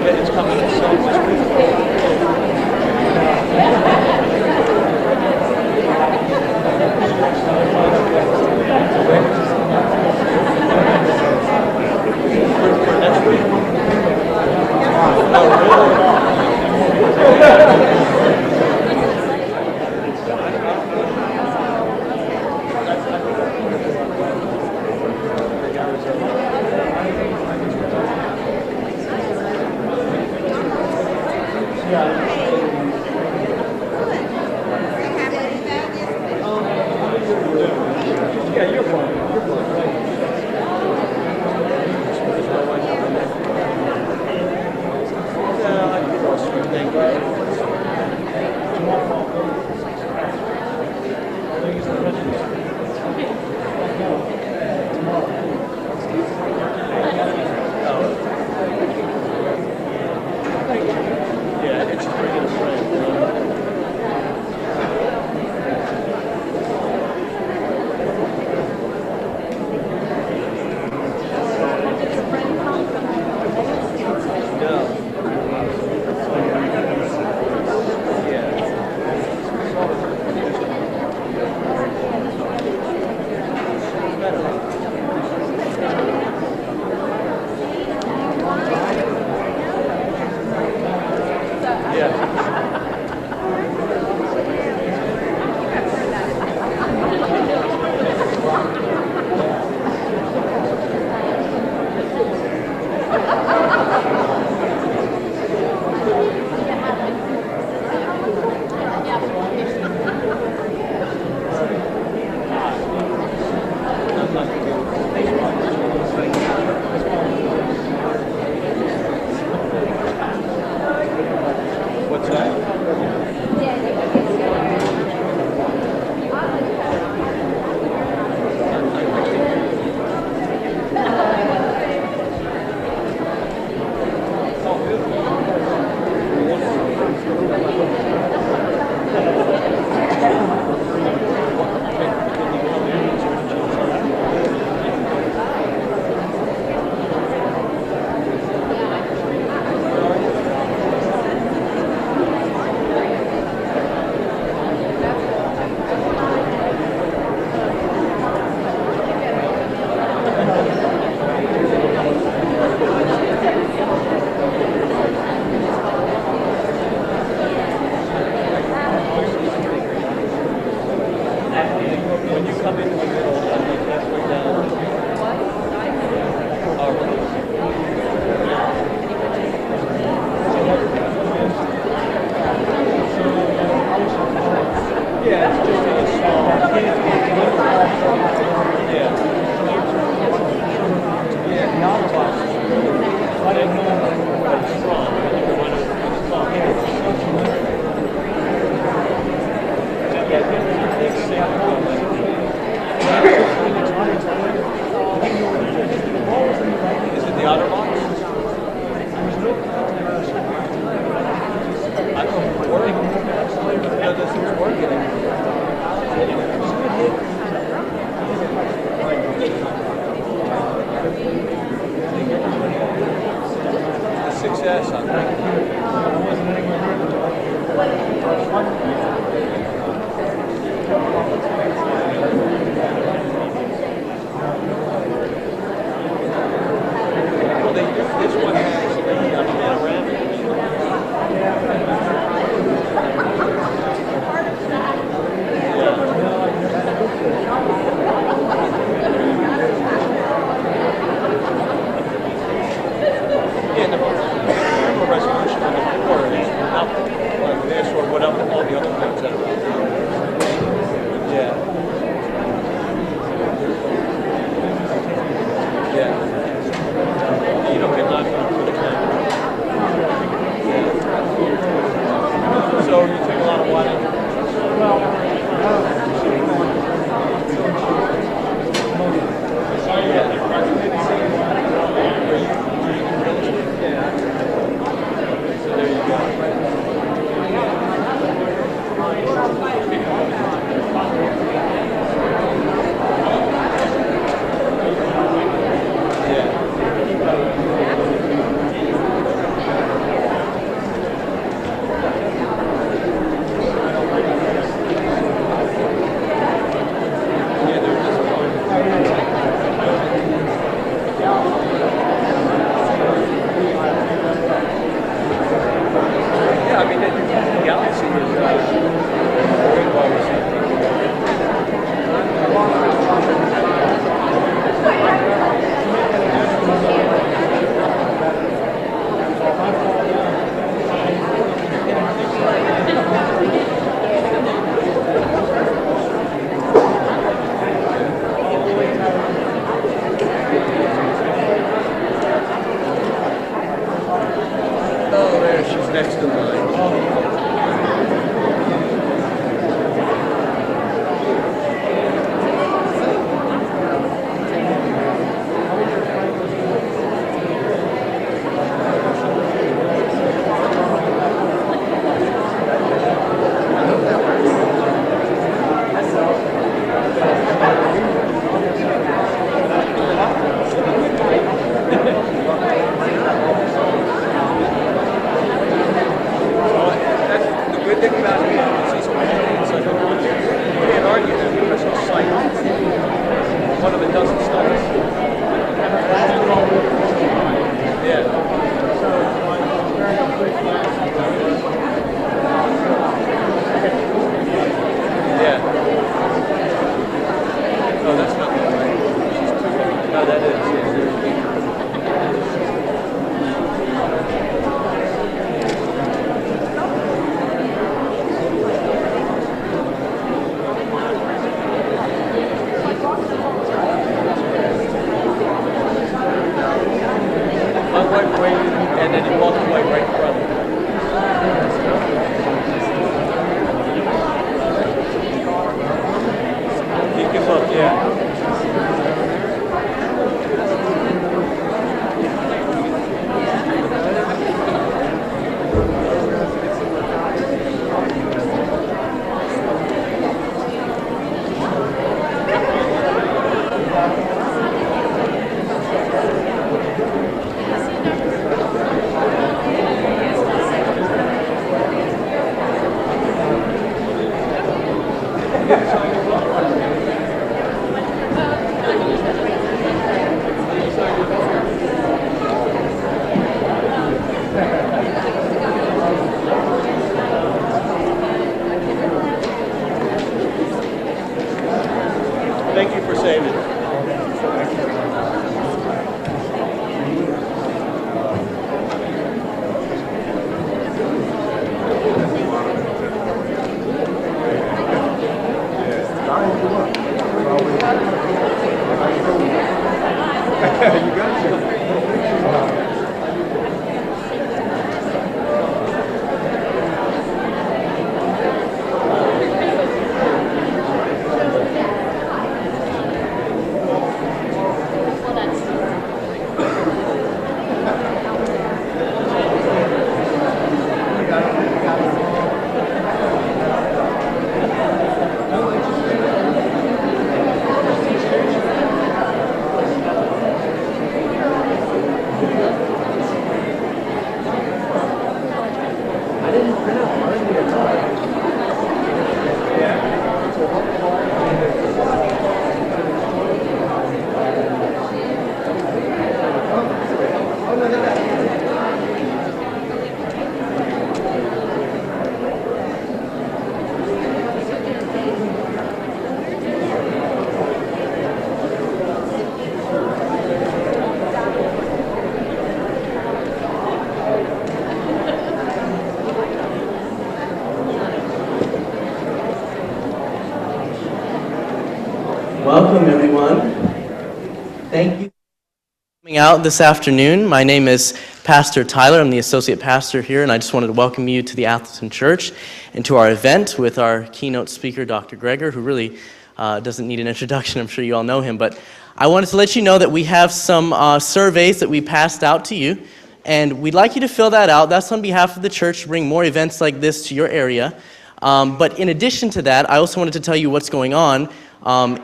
It's coming in so much. For next week. Yeah, you're fine. You're fine. Yeah, I can go sweet thing. Yeah, it's just bringing a friend. What's that? When you come into the middle, I'm like halfway down. Yeah, it's just a small. Yeah. Yeah, the other box is I didn't know where it's from. I didn't know where it's from. Is it the outer box? I don't know if it's working. Yeah, this is working. The 6S, I think. This one has a panoramic. Yeah, the resolution on the board is not like this or whatever all the other things that are out there. Yeah. Yeah. You don't get 9.2. next in line. Thank you for saving it. Welcome, everyone. Thank you for coming out this afternoon. My name is Pastor Tyler. I'm the associate pastor here, and I just wanted to welcome you to the Atholton Church and to our event with our keynote speaker, Dr. Greger, who really doesn't need an introduction. I'm sure you all know him, but I wanted to let you know that we have some surveys that we passed out to you, and we'd like you to fill that out. That's on behalf of the church to bring more events like this to your area. But in addition to that, I also wanted to tell you what's going on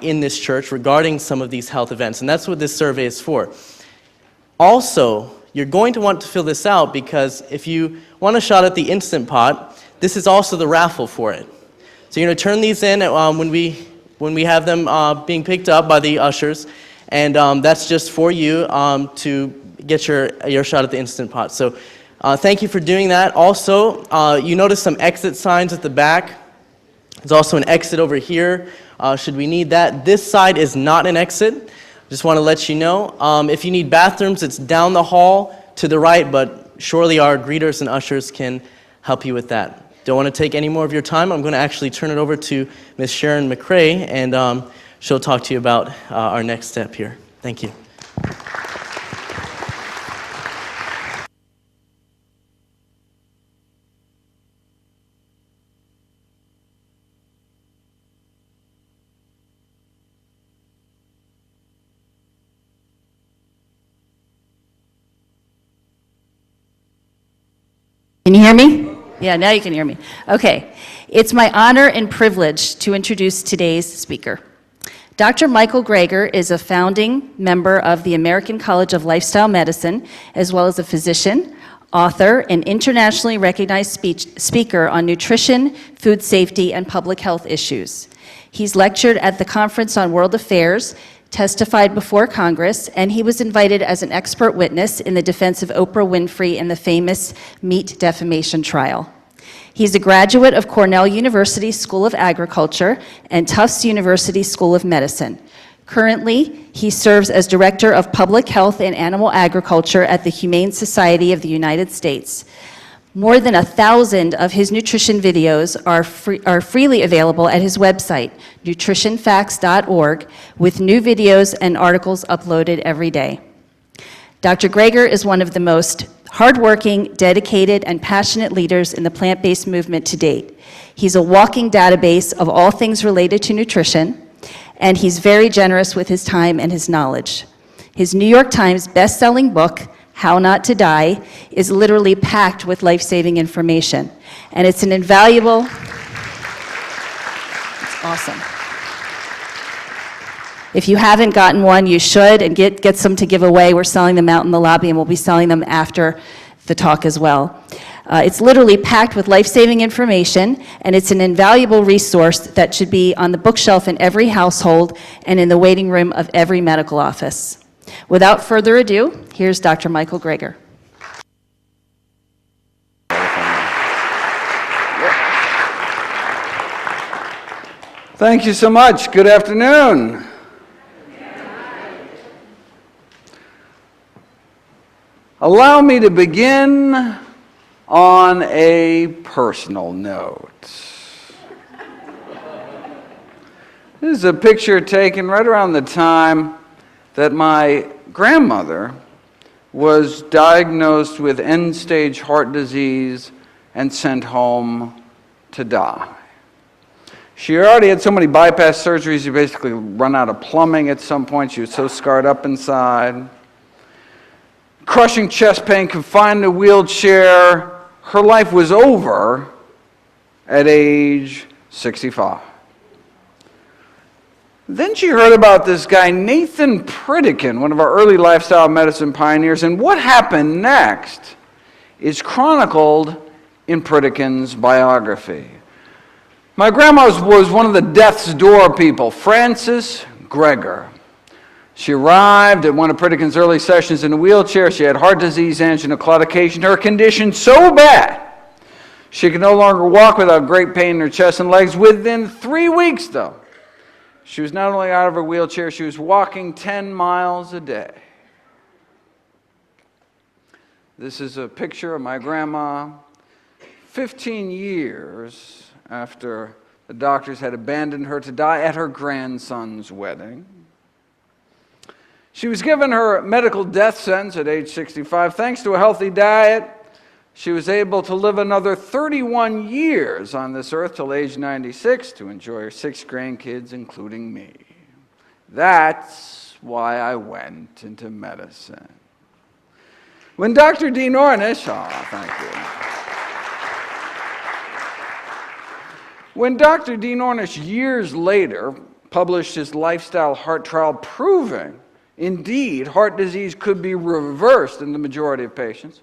in this church regarding some of these health events, and that's what this survey is for. Also, you're going to want to fill this out because if you want a shot at the Instant Pot, this is also the raffle for it. So you're going to turn these in when we have them being picked up by the ushers, and that's just for you to get your shot at the Instant Pot. So thank you for doing that. Also, you notice some exit signs at the back. There's also an exit over here, should we need that. This side is not an exit. Just want to let you know. If you need bathrooms, it's down the hall to the right, but surely our greeters and ushers can help you with that. Don't want to take any more of your time. I'm going to actually turn it over to Ms. Sharon McCrae, and she'll talk to you about our next step here. Thank you. Can you hear me? Yeah, now you can hear me. Okay. It's my honor and privilege to introduce today's speaker. Dr. Michael Greger is a founding member of the American College of Lifestyle Medicine, as well as a physician, author, and internationally recognized speaker on nutrition, food safety, and public health issues. He's lectured at the Conference on World Affairs, testified before Congress, and he was invited as an expert witness in the defense of Oprah Winfrey in the famous meat defamation trial. He's a graduate of Cornell University School of Agriculture and Tufts University School of Medicine. Currently, he serves as Director of Public Health and Animal Agriculture at the Humane Society of the United States. More than 1,000 of his nutrition videos are freely available at his website, nutritionfacts.org, with new videos and articles uploaded every day. Dr. Greger is one of the most hardworking, dedicated, and passionate leaders in the plant-based movement to date. He's a walking database of all things related to nutrition, and he's very generous with his time and his knowledge. His New York Times best-selling book, How Not to Die, is literally packed with life-saving information. And it's an invaluable, it's awesome. If you haven't gotten one, you should, and get some to give away. We're selling them out in the lobby, and we'll be selling them after the talk as well. It's literally packed with life-saving information, and it's an invaluable resource that should be on the bookshelf in every household and in the waiting room of every medical office. Without further ado, here's Dr. Michael Greger. Thank you so much. Good afternoon. Allow me to begin on a personal note. This is a picture taken right around the time that my grandmother was diagnosed with end-stage heart disease and sent home to die. She already had so many bypass surgeries, she basically run out of plumbing at some point. She was so scarred up inside. Crushing chest pain, confined in a wheelchair. Her life was over at age 65. Then she heard about this guy, Nathan Pritikin, one of our early lifestyle medicine pioneers, and what happened next is chronicled in Pritikin's biography. My grandma was one of the death's door people, Frances Greger. She arrived at one of Pritikin's early sessions in a wheelchair. She had heart disease, angina, claudication. Her condition so bad, she could no longer walk without great pain in her chest and legs. Within 3 weeks, though, she was not only out of her wheelchair, she was walking 10 miles a day. This is a picture of my grandma 15 years after the doctors had abandoned her to die at her grandson's wedding. She was given her medical death sentence at age 65. Thanks to a healthy diet, she was able to live another 31 years on this earth till age 96 to enjoy her 6 grandkids, including me. That's why I went into medicine. When Dr. Dean Ornish, thank you. When Dr. Dean Ornish years later published his lifestyle heart trial proving indeed, heart disease could be reversed in the majority of patients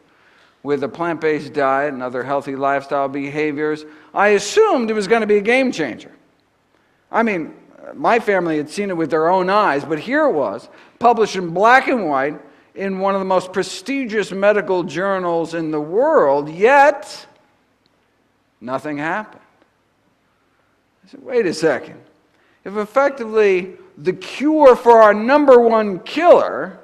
with a plant-based diet and other healthy lifestyle behaviors, I assumed it was going to be a game changer. I mean, my family had seen it with their own eyes, but here it was, published in black and white in one of the most prestigious medical journals in the world, yet nothing happened. I said, wait a second. If effectively the cure for our number one killer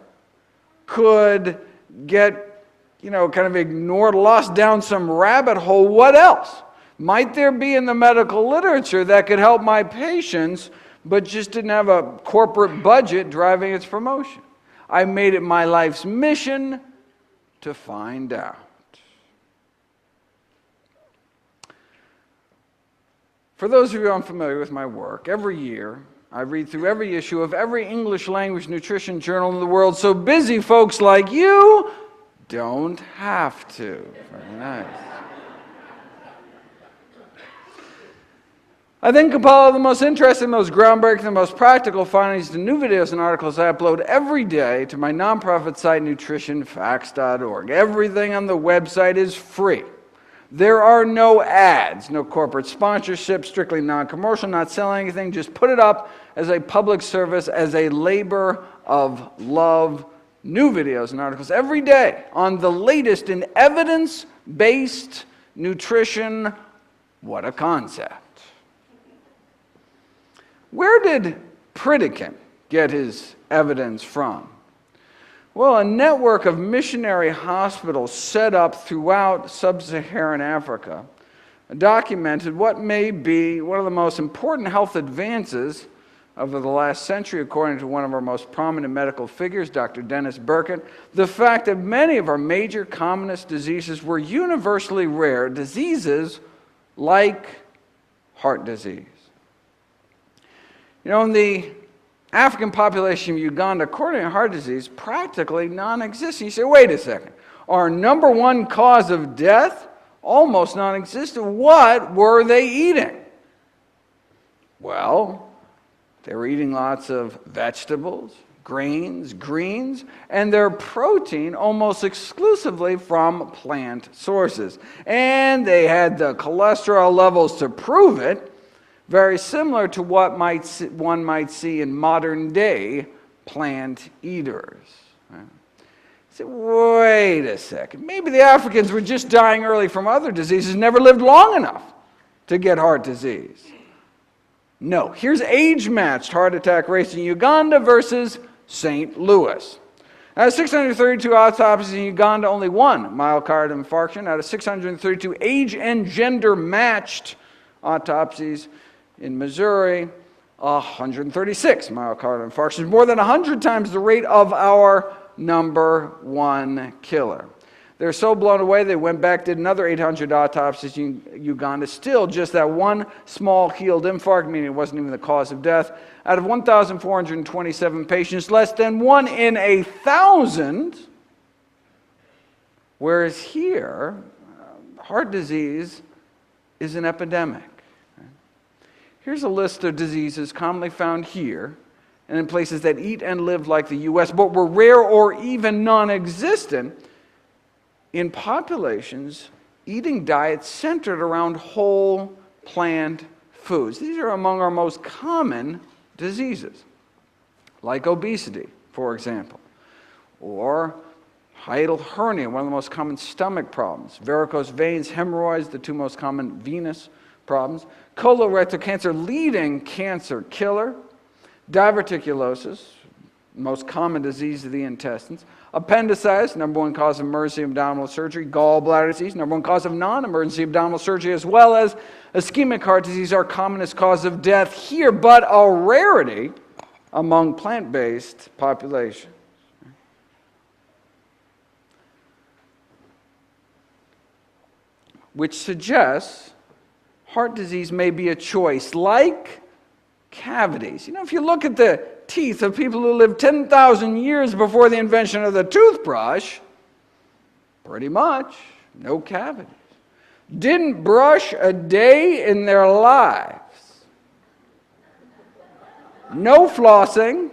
could get, kind of ignored, lost down some rabbit hole, what else might there be in the medical literature that could help my patients but just didn't have a corporate budget driving its promotion? I made it my life's mission to find out. For those of you unfamiliar with my work, every year I read through every issue of every English language nutrition journal in the world, so busy folks like you don't have to. Very nice. I then compile the most interesting, most groundbreaking, the most practical findings to new videos and articles I upload every day to my nonprofit site, nutritionfacts.org. Everything on the website is free. There are no ads, no corporate sponsorship, strictly non-commercial, not selling anything. Just put it up as a public service, as a labor of love. New videos and articles every day on the latest in evidence-based nutrition. What a concept. Where did Pritikin get his evidence from? Well, a network of missionary hospitals set up throughout sub-Saharan Africa documented what may be one of the most important health advances of the last century, according to one of our most prominent medical figures, Dr. Dennis Burkitt, the fact that many of our major commonest diseases were universally rare diseases like heart disease. You know, in the African population of Uganda, coronary heart disease practically non-existent. You say, wait a second, our number one cause of death almost non-existent. What were they eating? Well, they were eating lots of vegetables, grains, greens, and their protein almost exclusively from plant sources. And they had the cholesterol levels to prove it, very similar to what one might see in modern day plant eaters. Right? Say, wait a second, maybe the Africans were just dying early from other diseases, never lived long enough to get heart disease. No, here's age-matched heart attack rates in Uganda versus St. Louis. Out of 632 autopsies in Uganda, only one myocardial infarction. Out of 632 age and gender-matched autopsies in Missouri, 136 myocardial infarctions, more than 100 times the rate of our number one killer. They're so blown away, they went back, did another 800 autopsies in Uganda. Still, just that one small healed infarct, meaning it wasn't even the cause of death. Out of 1,427 patients, less than 1 in 1,000. Whereas here, heart disease is an epidemic. Here's a list of diseases commonly found here and in places that eat and live like the U.S., but were rare or even non-existent in populations eating diets centered around whole plant foods. These are among our most common diseases, like obesity, for example, or hiatal hernia, one of the most common stomach problems, varicose veins, hemorrhoids, the two most common venous problems, colorectal cancer, leading cancer killer, diverticulosis, most common disease of the intestines, appendicitis, number one cause of emergency abdominal surgery, gallbladder disease, number one cause of non-emergency abdominal surgery, as well as ischemic heart disease, our commonest cause of death here, but a rarity among plant-based populations. Which suggests heart disease may be a choice, like cavities. You know, if you look at the teeth of people who lived 10,000 years before the invention of the toothbrush, pretty much no cavities. Didn't brush a day in their lives. No flossing.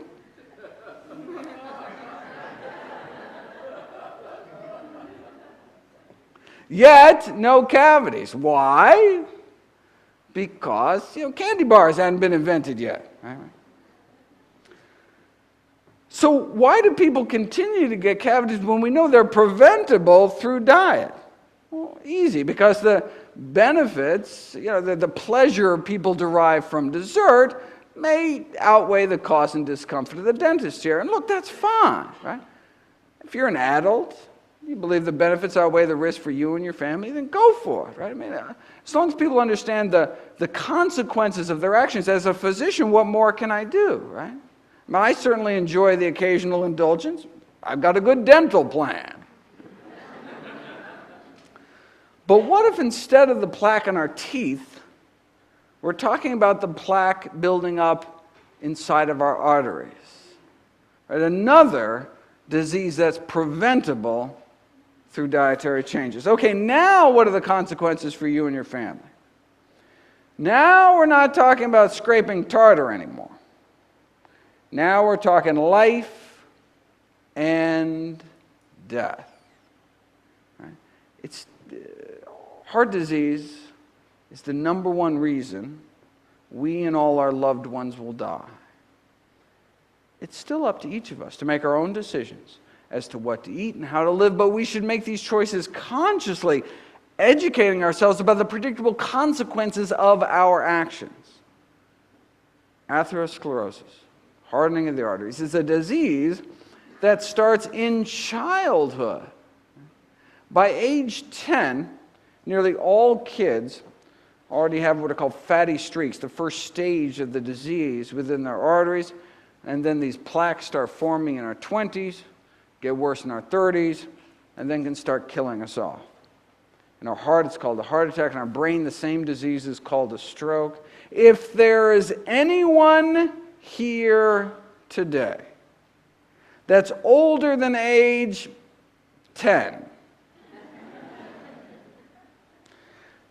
Yet, no cavities. Why? Because, candy bars hadn't been invented yet. Right? So why do people continue to get cavities when we know they're preventable through diet? Well, easy, because the benefits, the pleasure people derive from dessert may outweigh the cost and discomfort of the dentist chair. And look, that's fine, right? If you're an adult, you believe the benefits outweigh the risk for you and your family, then go for it, right? I mean, as long as people understand the consequences of their actions, as a physician, what more can I do, right? I certainly enjoy the occasional indulgence. I've got a good dental plan. But what if instead of the plaque in our teeth, we're talking about the plaque building up inside of our arteries? Right? Another disease that's preventable through dietary changes. Okay, now what are the consequences for you and your family? Now we're not talking about scraping tartar anymore. Now we're talking life and death. Right? Heart disease is the number one reason we and all our loved ones will die. It's still up to each of us to make our own decisions as to what to eat and how to live, but we should make these choices consciously, educating ourselves about the predictable consequences of our actions. Atherosclerosis, hardening of the arteries, is a disease that starts in childhood. By age 10, nearly all kids already have what are called fatty streaks, the first stage of the disease within their arteries, and then these plaques start forming in our 20s, get worse in our 30s, and then can start killing us off. In our heart, it's called a heart attack. In our brain, the same disease is called a stroke. If there is anyone here today that's older than age 10,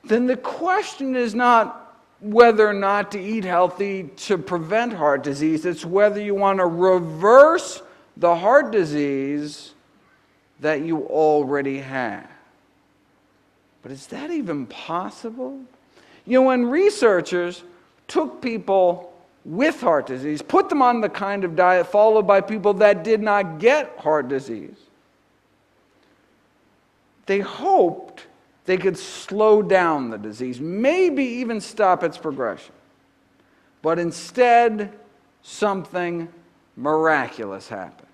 then the question is not whether or not to eat healthy to prevent heart disease. It's whether you want to reverse the heart disease that you already have. But is that even possible? You know, when researchers took people with heart disease, put them on the kind of diet followed by people that did not get heart disease, they hoped they could slow down the disease, maybe even stop its progression. But instead, something miraculous happened.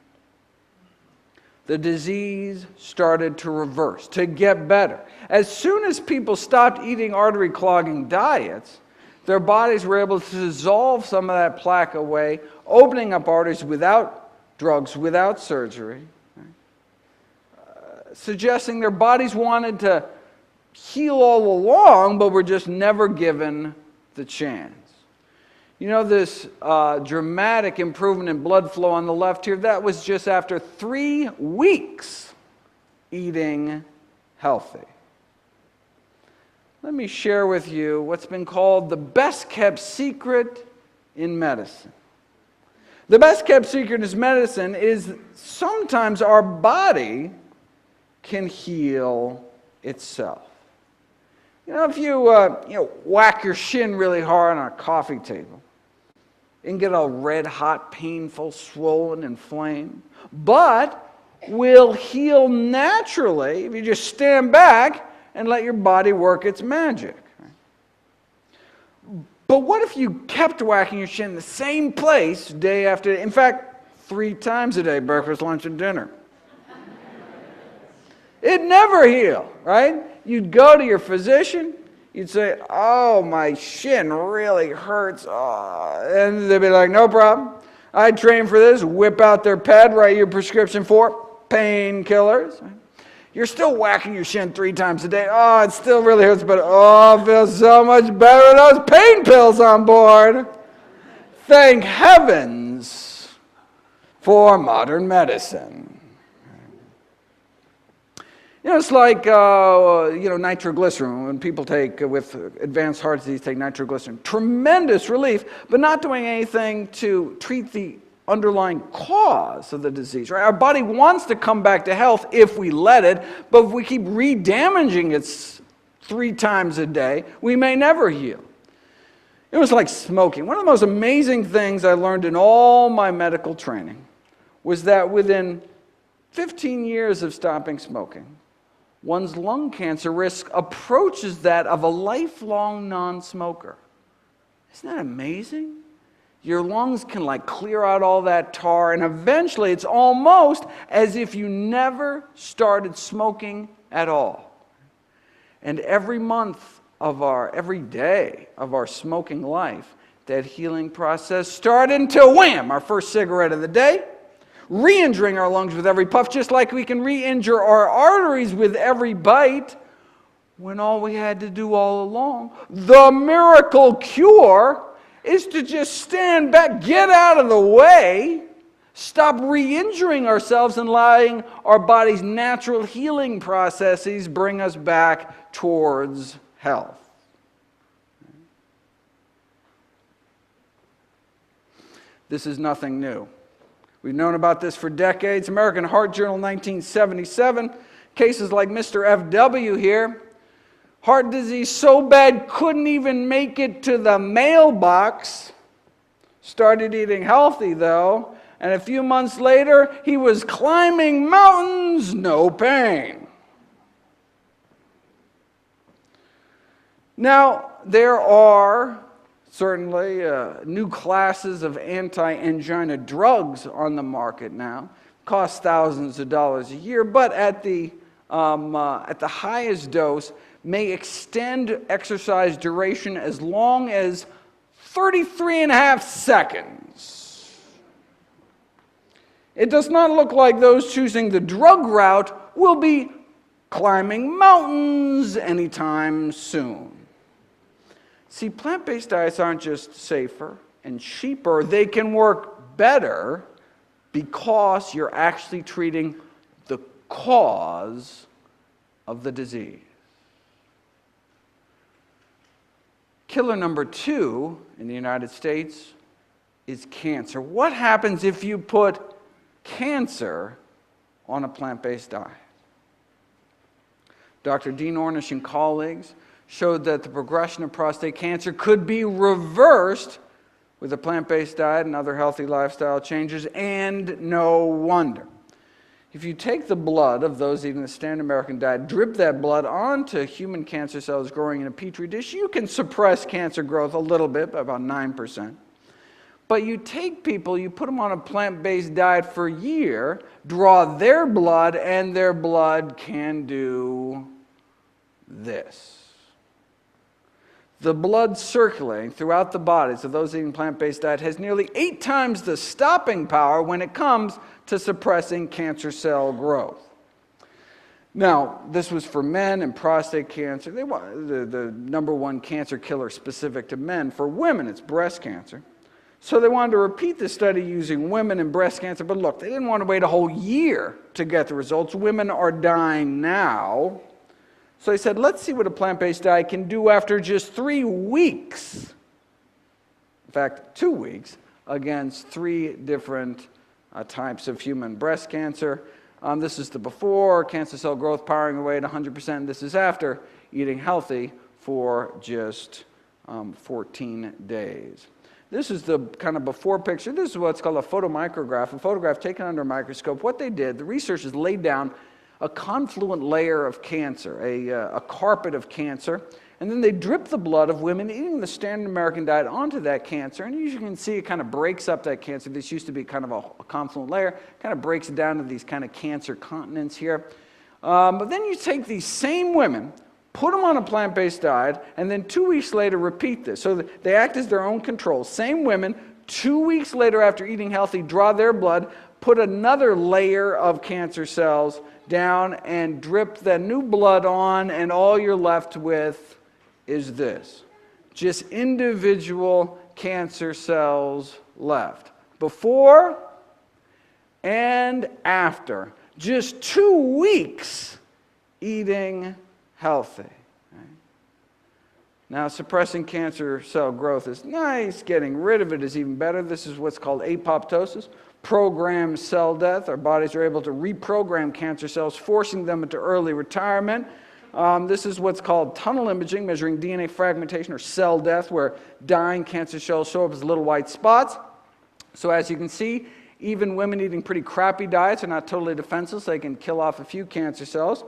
The disease started to reverse, to get better. As soon as people stopped eating artery-clogging diets, their bodies were able to dissolve some of that plaque away, opening up arteries without drugs, without surgery, suggesting their bodies wanted to heal all along, but were just never given the chance. You know, this dramatic improvement in blood flow on the left here, that was just after 3 weeks eating healthy. Let me share with you what's been called the best-kept secret in medicine. The best-kept secret in medicine is sometimes our body can heal itself. You know, if you whack your shin really hard on a coffee table, it can get all red hot, painful, swollen, inflamed, but will heal naturally if you just stand back and let your body work its magic. But what if you kept whacking your shin in the same place day after day? In fact, 3 times a day, breakfast, lunch, and dinner. It'd never heal, right? You'd go to your physician, you'd say, oh, my shin really hurts. Oh. And they'd be like, no problem. I trained for this. Whip out their pad, write your prescription for painkillers. You're still whacking your shin 3 times a day. Oh, it still really hurts, but oh, it feels so much better with those pain pills on board. Thank heavens for modern medicine. You know, it's like, nitroglycerin. When people take, with advanced heart disease, take nitroglycerin. Tremendous relief, but not doing anything to treat the underlying cause of the disease, right? Our body wants to come back to health if we let it, but if we keep re-damaging it 3 times a day, we may never heal. It was like smoking. One of the most amazing things I learned in all my medical training was that within 15 years of stopping smoking, one's lung cancer risk approaches that of a lifelong non-smoker. Isn't that amazing? Your lungs can clear out all that tar, and eventually it's almost as if you never started smoking at all. And every day of our smoking life, that healing process started until wham, our first cigarette of the day, re-injuring our lungs with every puff, just like we can re-injure our arteries with every bite, when all we had to do all along, the miracle cure, is to just stand back, get out of the way, stop re-injuring ourselves and allowing our body's natural healing processes bring us back towards health. This is nothing new. We've known about this for decades. American Heart Journal, 1977. Cases like Mr. F.W. here. Heart disease so bad, couldn't even make it to the mailbox. Started eating healthy, though. And a few months later, he was climbing mountains, no pain. Now, there are certainly new classes of anti-angina drugs on the market now. Cost thousands of dollars a year, but at the highest dose may extend exercise duration as long as 33 and a half seconds. It does not look like those choosing the drug route will be climbing mountains anytime soon. See, plant-based diets aren't just safer and cheaper, they can work better because you're actually treating the cause of the disease. Killer number 2 in the United States is cancer. What happens if you put cancer on a plant-based diet? Dr. Dean Ornish and colleagues showed that the progression of prostate cancer could be reversed with a plant-based diet and other healthy lifestyle changes, and no wonder. If you take the blood of those eating the standard American diet, drip that blood onto human cancer cells growing in a petri dish, you can suppress cancer growth a little bit, by about 9%. But you take people, you put them on a plant-based diet for a year, draw their blood, and their blood can do this. The blood circulating throughout the bodies of those eating plant-based diet has nearly 8 times the stopping power when it comes to suppressing cancer cell growth. Now, this was for men and prostate cancer. The number 1 cancer killer specific to men. For women, it's breast cancer. So they wanted to repeat the study using women and breast cancer, but look, they didn't want to wait a whole year to get the results. Women are dying now. So they said, let's see what a plant-based diet can do after just 3 weeks. In fact, 2 weeks against 3 different types of human breast cancer. This is the before, cancer cell growth powering away at 100%. This is after eating healthy for just 14 days. This is the kind of before picture. This is what's called a photomicrograph, a photograph taken under a microscope. What they did, the researchers laid down a confluent layer of cancer, a carpet of cancer, and then they dripped the blood of women eating the standard American diet onto that cancer, and as you can see, it kind of breaks up that cancer. This used to be kind of a confluent layer, kind of breaks it down to these kind of cancer continents here. But then you take these same women, put them on a plant-based diet, and then 2 weeks later repeat this. So they act as their own control. Same women, 2 weeks later after eating healthy, draw their blood, put another layer of cancer cells down and drip the new blood on, and all you're left with is this. Just individual cancer cells left. Before and after. Just 2 weeks eating healthy. Right? Now, suppressing cancer cell growth is nice. Getting rid of it is even better. This is what's called apoptosis. Programmed cell death. Our bodies are able to reprogram cancer cells, forcing them into early retirement. This is what's called tunnel imaging, measuring DNA fragmentation or cell death, where dying cancer cells show up as little white spots. So as you can see, even women eating pretty crappy diets are not totally defenseless. They can kill off a few cancer cells.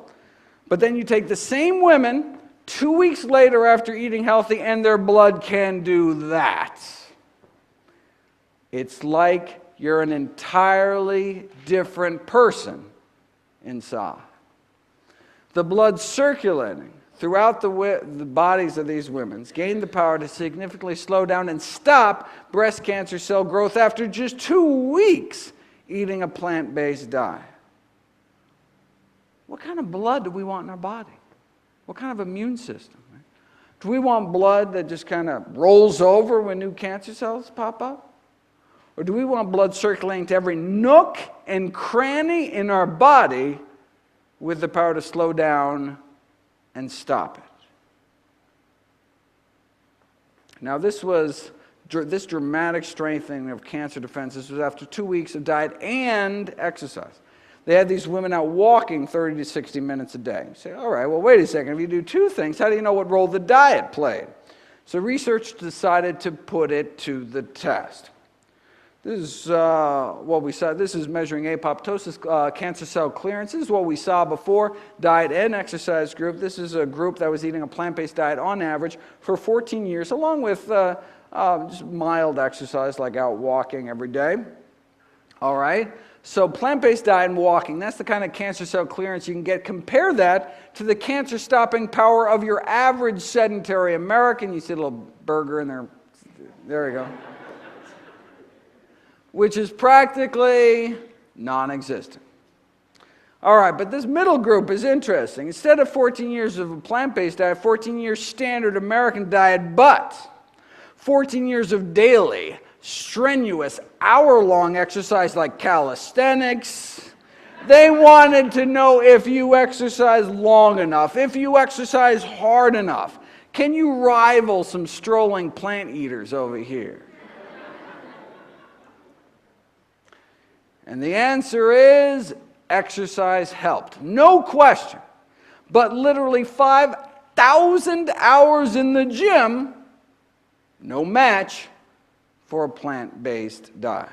But then you take the same women 2 weeks later after eating healthy, and their blood can do that. It's like you're an entirely different person inside. The blood circulating throughout the bodies of these women gained the power to significantly slow down and stop breast cancer cell growth after just 2 weeks eating a plant-based diet. What kind of blood do we want in our body? What kind of immune system? Right? Do we want blood that just kind of rolls over when new cancer cells pop up? Or do we want blood circulating to every nook and cranny in our body with the power to slow down and stop it? Now, this was this dramatic strengthening of cancer defenses was after 2 weeks of diet and exercise. They had these women out walking 30 to 60 minutes a day. You say, all right, well, wait a second. If you do two things, how do you know what role the diet played? So research decided to put it to the test. This is what we saw. This is measuring apoptosis, cancer cell clearance. This is what we saw before, diet and exercise group. This is a group that was eating a plant-based diet on average for 14 years, along with just mild exercise like out walking every day. All right? So plant-based diet and walking, that's the kind of cancer cell clearance you can get. Compare that to the cancer-stopping power of your average sedentary American. You see a little burger in there. There you go. Which is practically non-existent. All right, but this middle group is interesting. Instead of 14 years of a plant-based diet, 14 years standard American diet, but 14 years of daily, strenuous, hour-long exercise like calisthenics. They wanted to know if you exercise long enough, if you exercise hard enough. Can you rival some strolling plant eaters over here? And the answer is exercise helped. No question. But literally 5,000 hours in the gym, no match for a plant-based diet.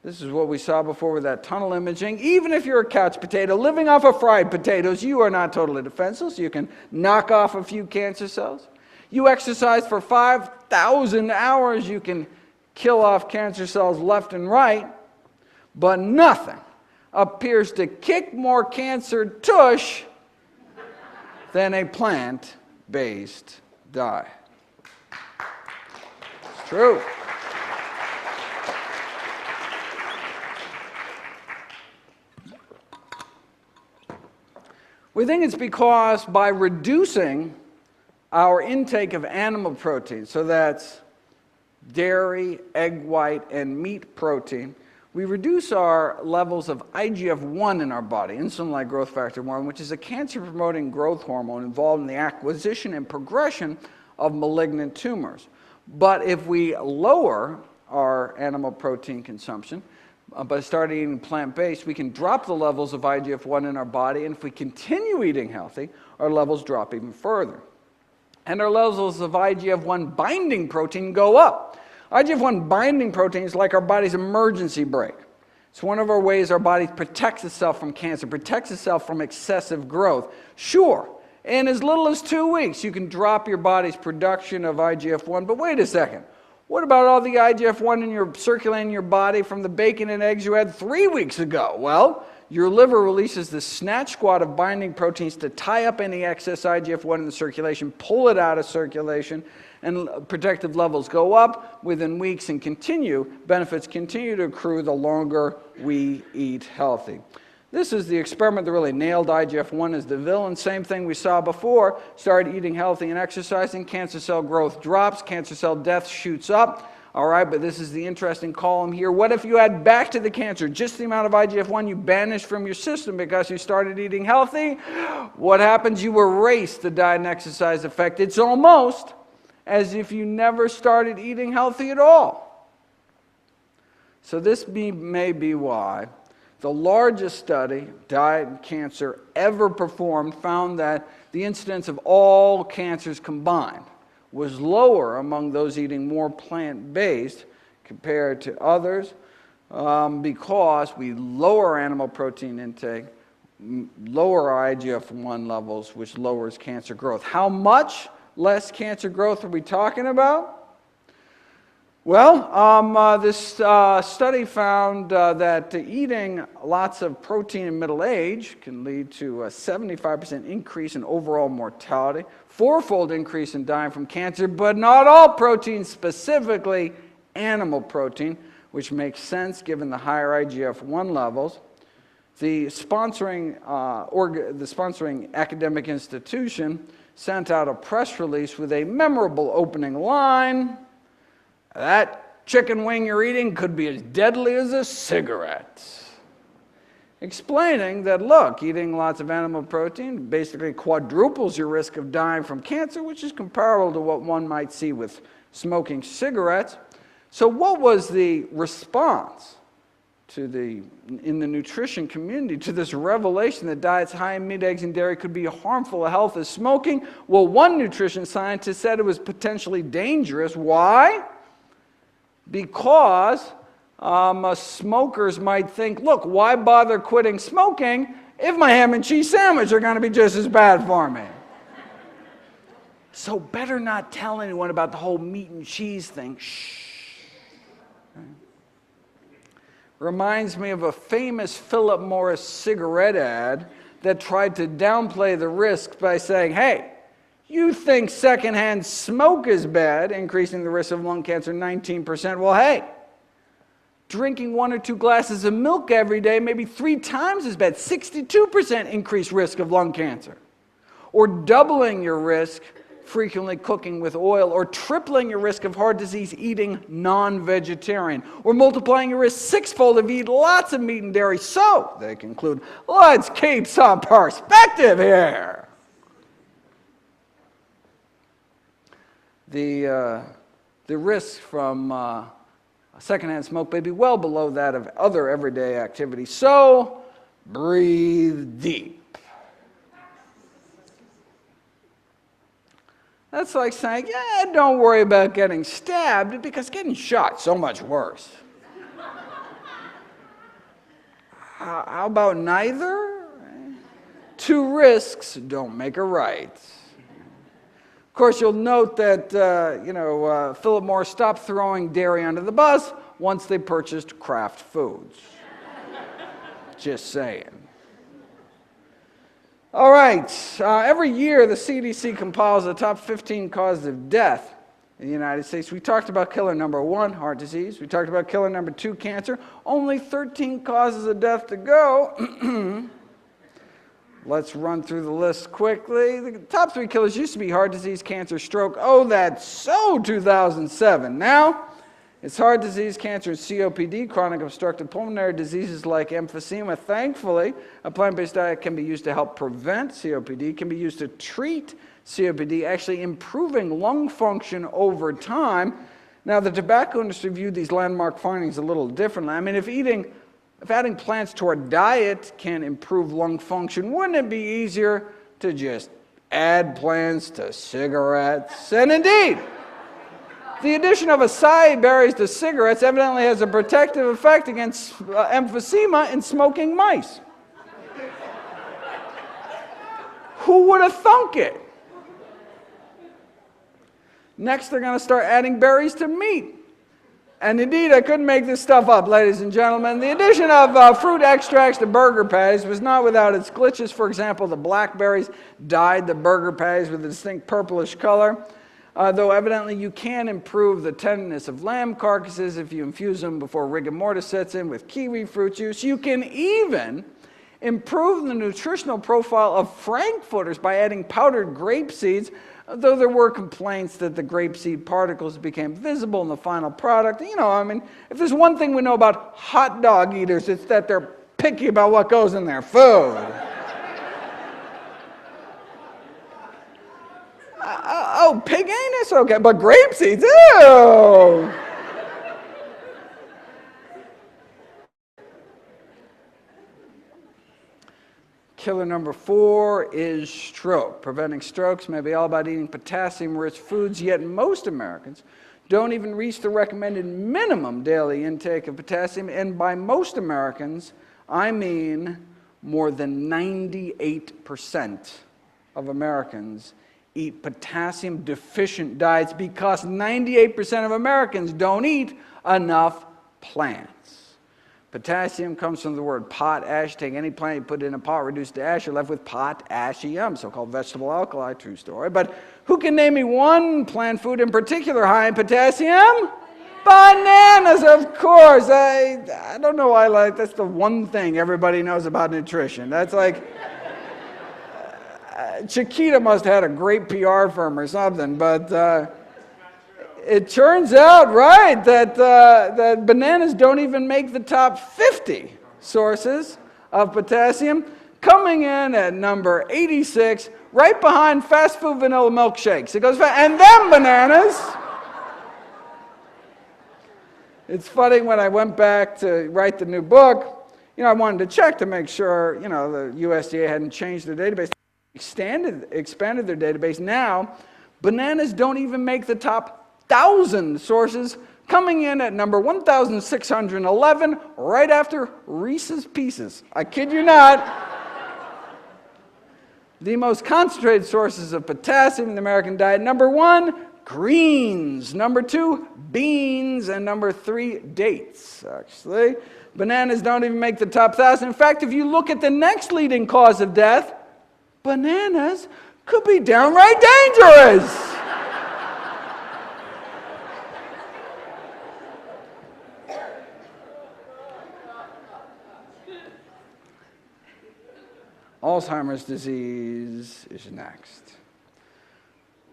This is what we saw before with that tunnel imaging. Even if you're a couch potato living off of fried potatoes, you are not totally defenseless. You can knock off a few cancer cells. You exercise for 5,000 hours, you can kill off cancer cells left and right. But nothing appears to kick more cancer tush than a plant-based diet. It's true. We think it's because by reducing our intake of animal protein, so that's dairy, egg white, and meat protein, we reduce our levels of IGF-1 in our body, insulin-like growth factor 1, which is a cancer-promoting growth hormone involved in the acquisition and progression of malignant tumors. But if we lower our animal protein consumption, by starting eating plant-based, we can drop the levels of IGF-1 in our body, and if we continue eating healthy, our levels drop even further. And our levels of IGF-1 binding protein go up. IGF-1 binding protein is like our body's emergency brake. It's one of our ways our body protects itself from cancer, protects itself from excessive growth. Sure, in as little as 2 weeks, you can drop your body's production of IGF-1, but wait a second. What about all the IGF-1 circulating in your body from the bacon and eggs you had 3 weeks ago? Well, your liver releases this snatch squad of binding proteins to tie up any excess IGF-1 in the circulation, pull it out of circulation, and protective levels go up within weeks and benefits continue to accrue the longer we eat healthy. This is the experiment that really nailed IGF-1 as the villain. Same thing we saw before. Started eating healthy and exercising, cancer cell growth drops, cancer cell death shoots up. All right, but this is the interesting column here. What if you add back to the cancer just the amount of IGF-1 you banished from your system because you started eating healthy? What happens? You erase the diet and exercise effect. It's almost as if you never started eating healthy at all. So this may be why the largest study, diet and cancer, ever performed found that the incidence of all cancers combined was lower among those eating more plant-based compared to others because we lower animal protein intake, lower IGF-1 levels, which lowers cancer growth. How much less cancer growth are we talking about? Well, this study found that eating lots of protein in middle age can lead to a 75% increase in overall mortality, fourfold increase in dying from cancer, but not all protein, specifically animal protein, which makes sense given the higher IGF-1 levels. The sponsoring academic institution sent out a press release with a memorable opening line. That chicken wing you're eating could be as deadly as a cigarette. Explaining that, look, eating lots of animal protein basically quadruples your risk of dying from cancer, which is comparable to what one might see with smoking cigarettes. So what was the response in the nutrition community to this revelation that diets high in meat, eggs, and dairy could be harmful to health as smoking? Well, one nutrition scientist said it was potentially dangerous. Why? Because smokers might think, look, why bother quitting smoking if my ham and cheese sandwich are going to be just as bad for me? So better not tell anyone about the whole meat and cheese thing. Shh. Reminds me of a famous Philip Morris cigarette ad that tried to downplay the risks by saying, hey, you think secondhand smoke is bad, increasing the risk of lung cancer 19%. Well, hey, drinking 1 or 2 glasses of milk every day may be 3 times as bad, 62% increased risk of lung cancer. Or doubling your risk frequently cooking with oil, or tripling your risk of heart disease eating non-vegetarian, or multiplying your risk 6-fold if you eat lots of meat and dairy. So, they conclude, let's keep some perspective here. The risk from secondhand smoke may be well below that of other everyday activities. So, breathe deep. That's like saying, yeah, don't worry about getting stabbed because getting shot is so much worse. How about neither? 2 risks don't make a right. Of course, you'll note that, Philip Morris stopped throwing dairy under the bus once they purchased Kraft Foods. Just saying. All right, every year the CDC compiles the top 15 causes of death in the United States. We talked about killer number 1, heart disease. We talked about killer number 2, cancer. Only 13 causes of death to go. Let's run through the list quickly. The top 3 killers used to be heart disease, cancer, stroke. Oh, that's so 2007. Now, it's heart disease, cancer, and COPD, chronic obstructive pulmonary diseases like emphysema. Thankfully, a plant-based diet can be used to help prevent COPD, can be used to treat COPD, actually improving lung function over time. Now, the tobacco industry viewed these landmark findings a little differently. I mean, if adding plants to our diet can improve lung function, wouldn't it be easier to just add plants to cigarettes? And indeed, the addition of acai berries to cigarettes evidently has a protective effect against emphysema in smoking mice. Who would have thunk it? Next, they're going to start adding berries to meat. And indeed, I couldn't make this stuff up, ladies and gentlemen. The addition of fruit extracts to burger patties was not without its glitches. For example, the blackberries dyed the burger patties with a distinct purplish color. Though evidently you can improve the tenderness of lamb carcasses if you infuse them before rigor mortis sets in with kiwi fruit juice. You can even improve the nutritional profile of frankfurters by adding powdered grape seeds, though there were complaints that the grapeseed particles became visible in the final product. If there's one thing we know about hot dog eaters, it's that they're picky about what goes in their food. Oh, pig anus? Okay, but grape seeds? Ew! Killer number 4 is stroke. Preventing strokes may be all about eating potassium-rich foods, yet most Americans don't even reach the recommended minimum daily intake of potassium, and by most Americans, I mean more than 98% of Americans eat potassium-deficient diets because 98% of Americans don't eat enough plants. Potassium comes from the word potash. Take any plant, you put it in a pot, reduce it to ash, you're left with potassium, so-called vegetable alkali, true story. But who can name me one plant food in particular high in potassium? Bananas, of course. I don't know why that's the one thing everybody knows about nutrition. That's like... Chiquita must have had a great PR firm or something, but it turns out, right, that bananas don't even make the top 50 sources of potassium, coming in at number 86, right behind fast food vanilla milkshakes. It goes fast, and then bananas, It's funny, when I went back to write the new book, I wanted to check to make sure, the USDA hadn't changed their database, expanded their database. Now, bananas don't even make the top 1,000 sources, coming in at number 1,611, right after Reese's Pieces. I kid you not. The most concentrated sources of potassium in the American diet: number 1, greens; number 2, beans; and number 3, dates, actually. Bananas don't even make the top 1,000. In fact, if you look at the next leading cause of death, bananas could be downright dangerous. Alzheimer's disease is next.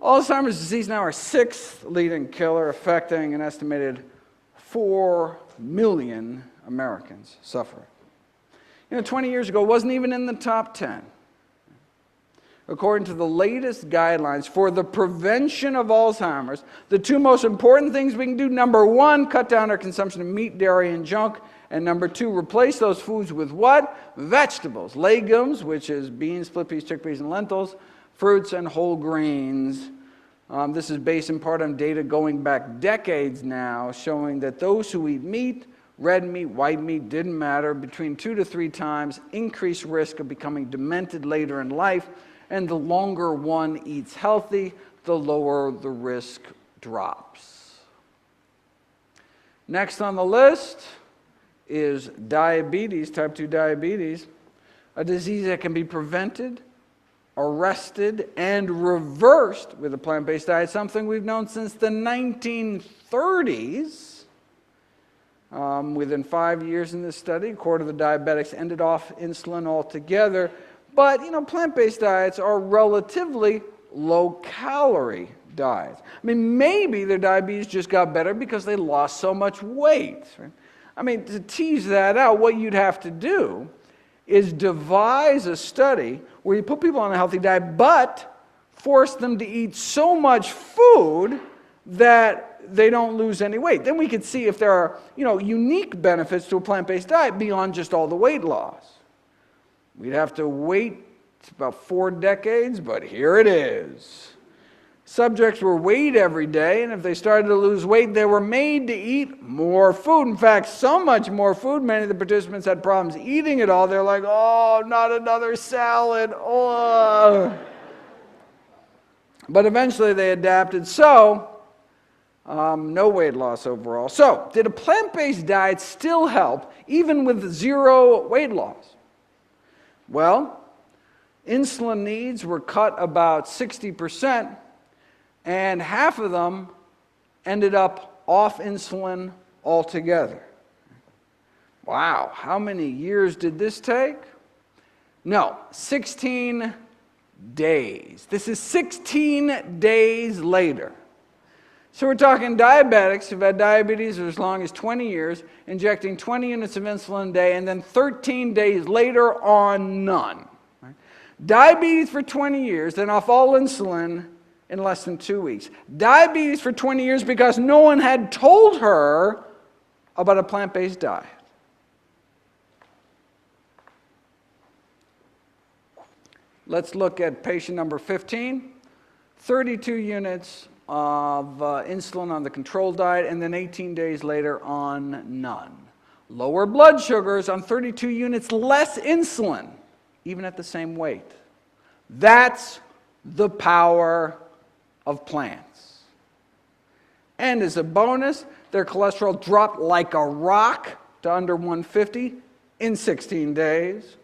Alzheimer's disease now our 6th leading killer, affecting an estimated 4 million Americans suffering. 20 years ago, it wasn't even in the top 10. According to the latest guidelines for the prevention of Alzheimer's, the 2 most important things we can do: number 1, cut down our consumption of meat, dairy, and junk; and number 2, replace those foods with what? Vegetables, legumes, which is beans, split peas, chickpeas, and lentils; fruits, and whole grains. This is based in part on data going back decades now, showing that those who eat meat, red meat, white meat, didn't matter, between 2 to 3 times increased risk of becoming demented later in life. And the longer one eats healthy, the lower the risk drops. Next on the list is diabetes, type 2 diabetes, a disease that can be prevented, arrested, and reversed with a plant-based diet, something we've known since the 1930s. Within 5 years in this study, a quarter of the diabetics ended off insulin altogether. But, plant-based diets are relatively low-calorie diets. Maybe their diabetes just got better because they lost so much weight. Right? To tease that out, what you'd have to do is devise a study where you put people on a healthy diet, but force them to eat so much food that they don't lose any weight. Then we could see if there are, unique benefits to a plant-based diet beyond just all the weight loss. We'd have to wait about 4 decades, but here it is. Subjects were weighed every day, and if they started to lose weight, they were made to eat more food. In fact, so much more food, many of the participants had problems eating it all. They're like, oh, not another salad. Oh. But eventually they adapted, so no weight loss overall. So, did a plant-based diet still help, even with 0 weight loss? Well, insulin needs were cut about 60%, and half of them ended up off insulin altogether. Wow, how many years did this take? No, 16 days. This is 16 days later. So we're talking diabetics who've had diabetes for as long as 20 years, injecting 20 units of insulin a day, and then 13 days later on none. Right? Diabetes for 20 years, then off all insulin in less than 2 weeks. Diabetes for 20 years because no one had told her about a plant-based diet. Let's look at patient number 15. 32 units of insulin on the control diet, and then 18 days later on none. Lower blood sugars on 32 units less insulin, even at the same weight. That's the power of plants. And as a bonus, their cholesterol dropped like a rock to under 150 in 16 days.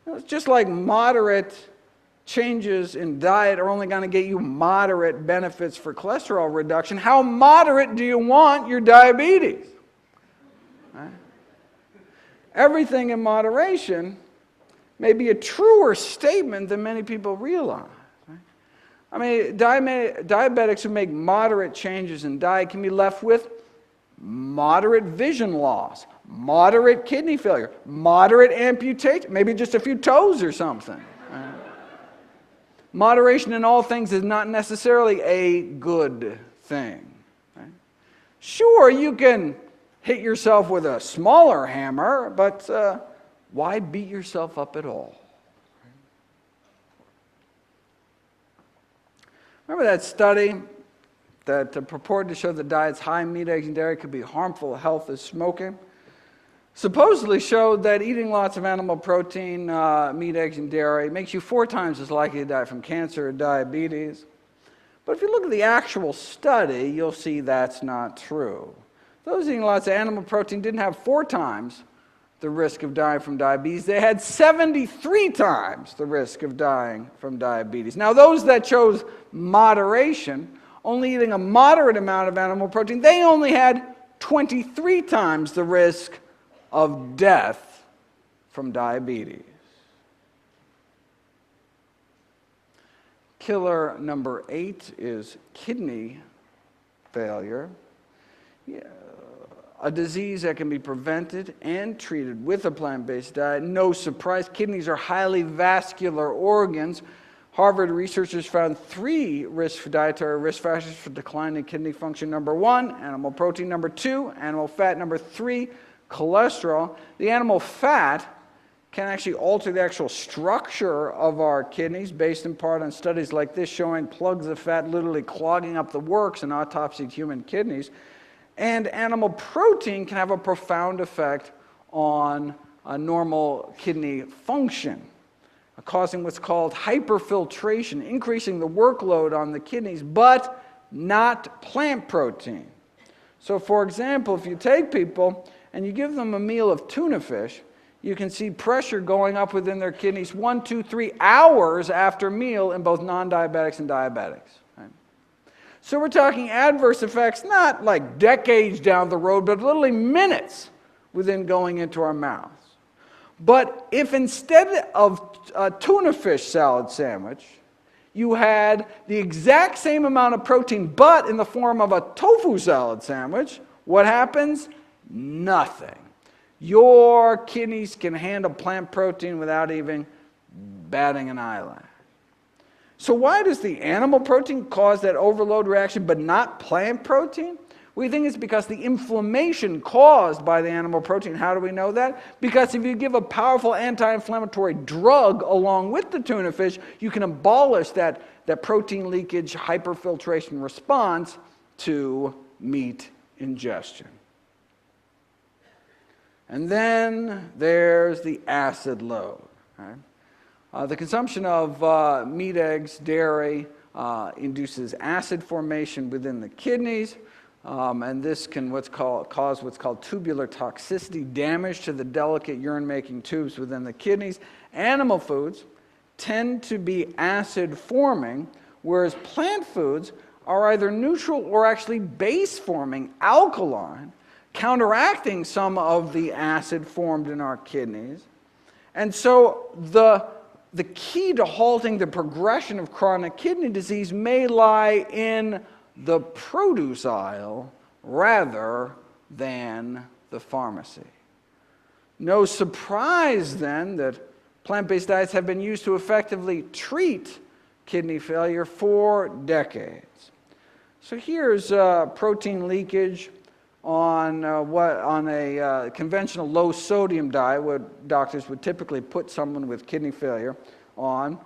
It's just like moderate changes in diet are only going to get you moderate benefits for cholesterol reduction. How moderate do you want your diabetes? Right? Everything in moderation may be a truer statement than many people realize. Right? Diabetics who make moderate changes in diet can be left with moderate vision loss, moderate kidney failure, moderate amputation, maybe just a few toes or something. Right? Moderation in all things is not necessarily a good thing. Right? Sure, you can hit yourself with a smaller hammer, but why beat yourself up at all? Remember that study that purported to show that diets high in meat, eggs, and dairy could be harmful to health as smoking? Supposedly showed that eating lots of animal protein, meat, eggs, and dairy makes you 4 times as likely to die from cancer or diabetes. But if you look at the actual study, you'll see that's not true. Those eating lots of animal protein didn't have 4 times the risk of dying from diabetes. They had 73 times the risk of dying from diabetes. Now, those that chose moderation, only eating a moderate amount of animal protein, they only had 23 times the risk of death from diabetes. Killer number 8 is kidney failure. A disease that can be prevented and treated with a plant-based diet. No surprise, kidneys are highly vascular organs. Harvard researchers found 3 dietary risk factors for declining kidney function. Number 1, animal protein. Number 2, animal fat. Number 3, cholesterol. The animal fat can actually alter the actual structure of our kidneys, based in part on studies like this showing plugs of fat literally clogging up the works in autopsied human kidneys. And animal protein can have a profound effect on a normal kidney function, causing what's called hyperfiltration, increasing the workload on the kidneys, but not plant protein. So for example, if you take people and you give them a meal of tuna fish, you can see pressure going up within their kidneys 1, 2, 3 hours after meal in both non-diabetics and diabetics. Right? So we're talking adverse effects, not like decades down the road, but literally minutes within going into our mouths. But if instead of a tuna fish salad sandwich, you had the exact same amount of protein, but in the form of a tofu salad sandwich, what happens? Nothing. Your kidneys can handle plant protein without even batting an eyelash. So why does the animal protein cause that overload reaction but not plant protein? We think it's because the inflammation caused by the animal protein. How do we know that? Because if you give a powerful anti-inflammatory drug along with the tuna fish, you can abolish that protein leakage hyperfiltration response to meat ingestion. And then there's the acid load. Right? The consumption of meat, eggs, dairy induces acid formation within the kidneys, and this can cause what's called tubular toxicity, damage to the delicate urine-making tubes within the kidneys. Animal foods tend to be acid-forming, whereas plant foods are either neutral or actually base-forming, alkaline, counteracting some of the acid formed in our kidneys. And so the key to halting the progression of chronic kidney disease may lie in the produce aisle rather than the pharmacy. No surprise then that plant-based diets have been used to effectively treat kidney failure for decades. So here's protein leakage on a conventional low-sodium diet, what doctors would typically put someone with kidney failure on,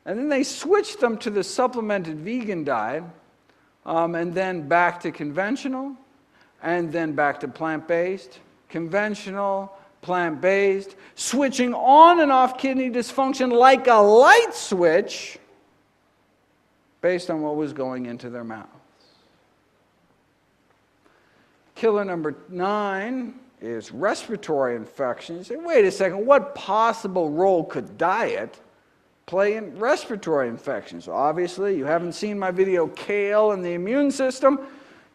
and then they switched them to the supplemented vegan diet, and then back to conventional, and then back to plant-based, conventional, plant-based, switching on and off kidney dysfunction like a light switch based on what was going into their mouth. Killer number 9 is respiratory infections. You say, wait a second, what possible role could diet play in respiratory infections? Obviously, you haven't seen my video, Kale and the Immune System,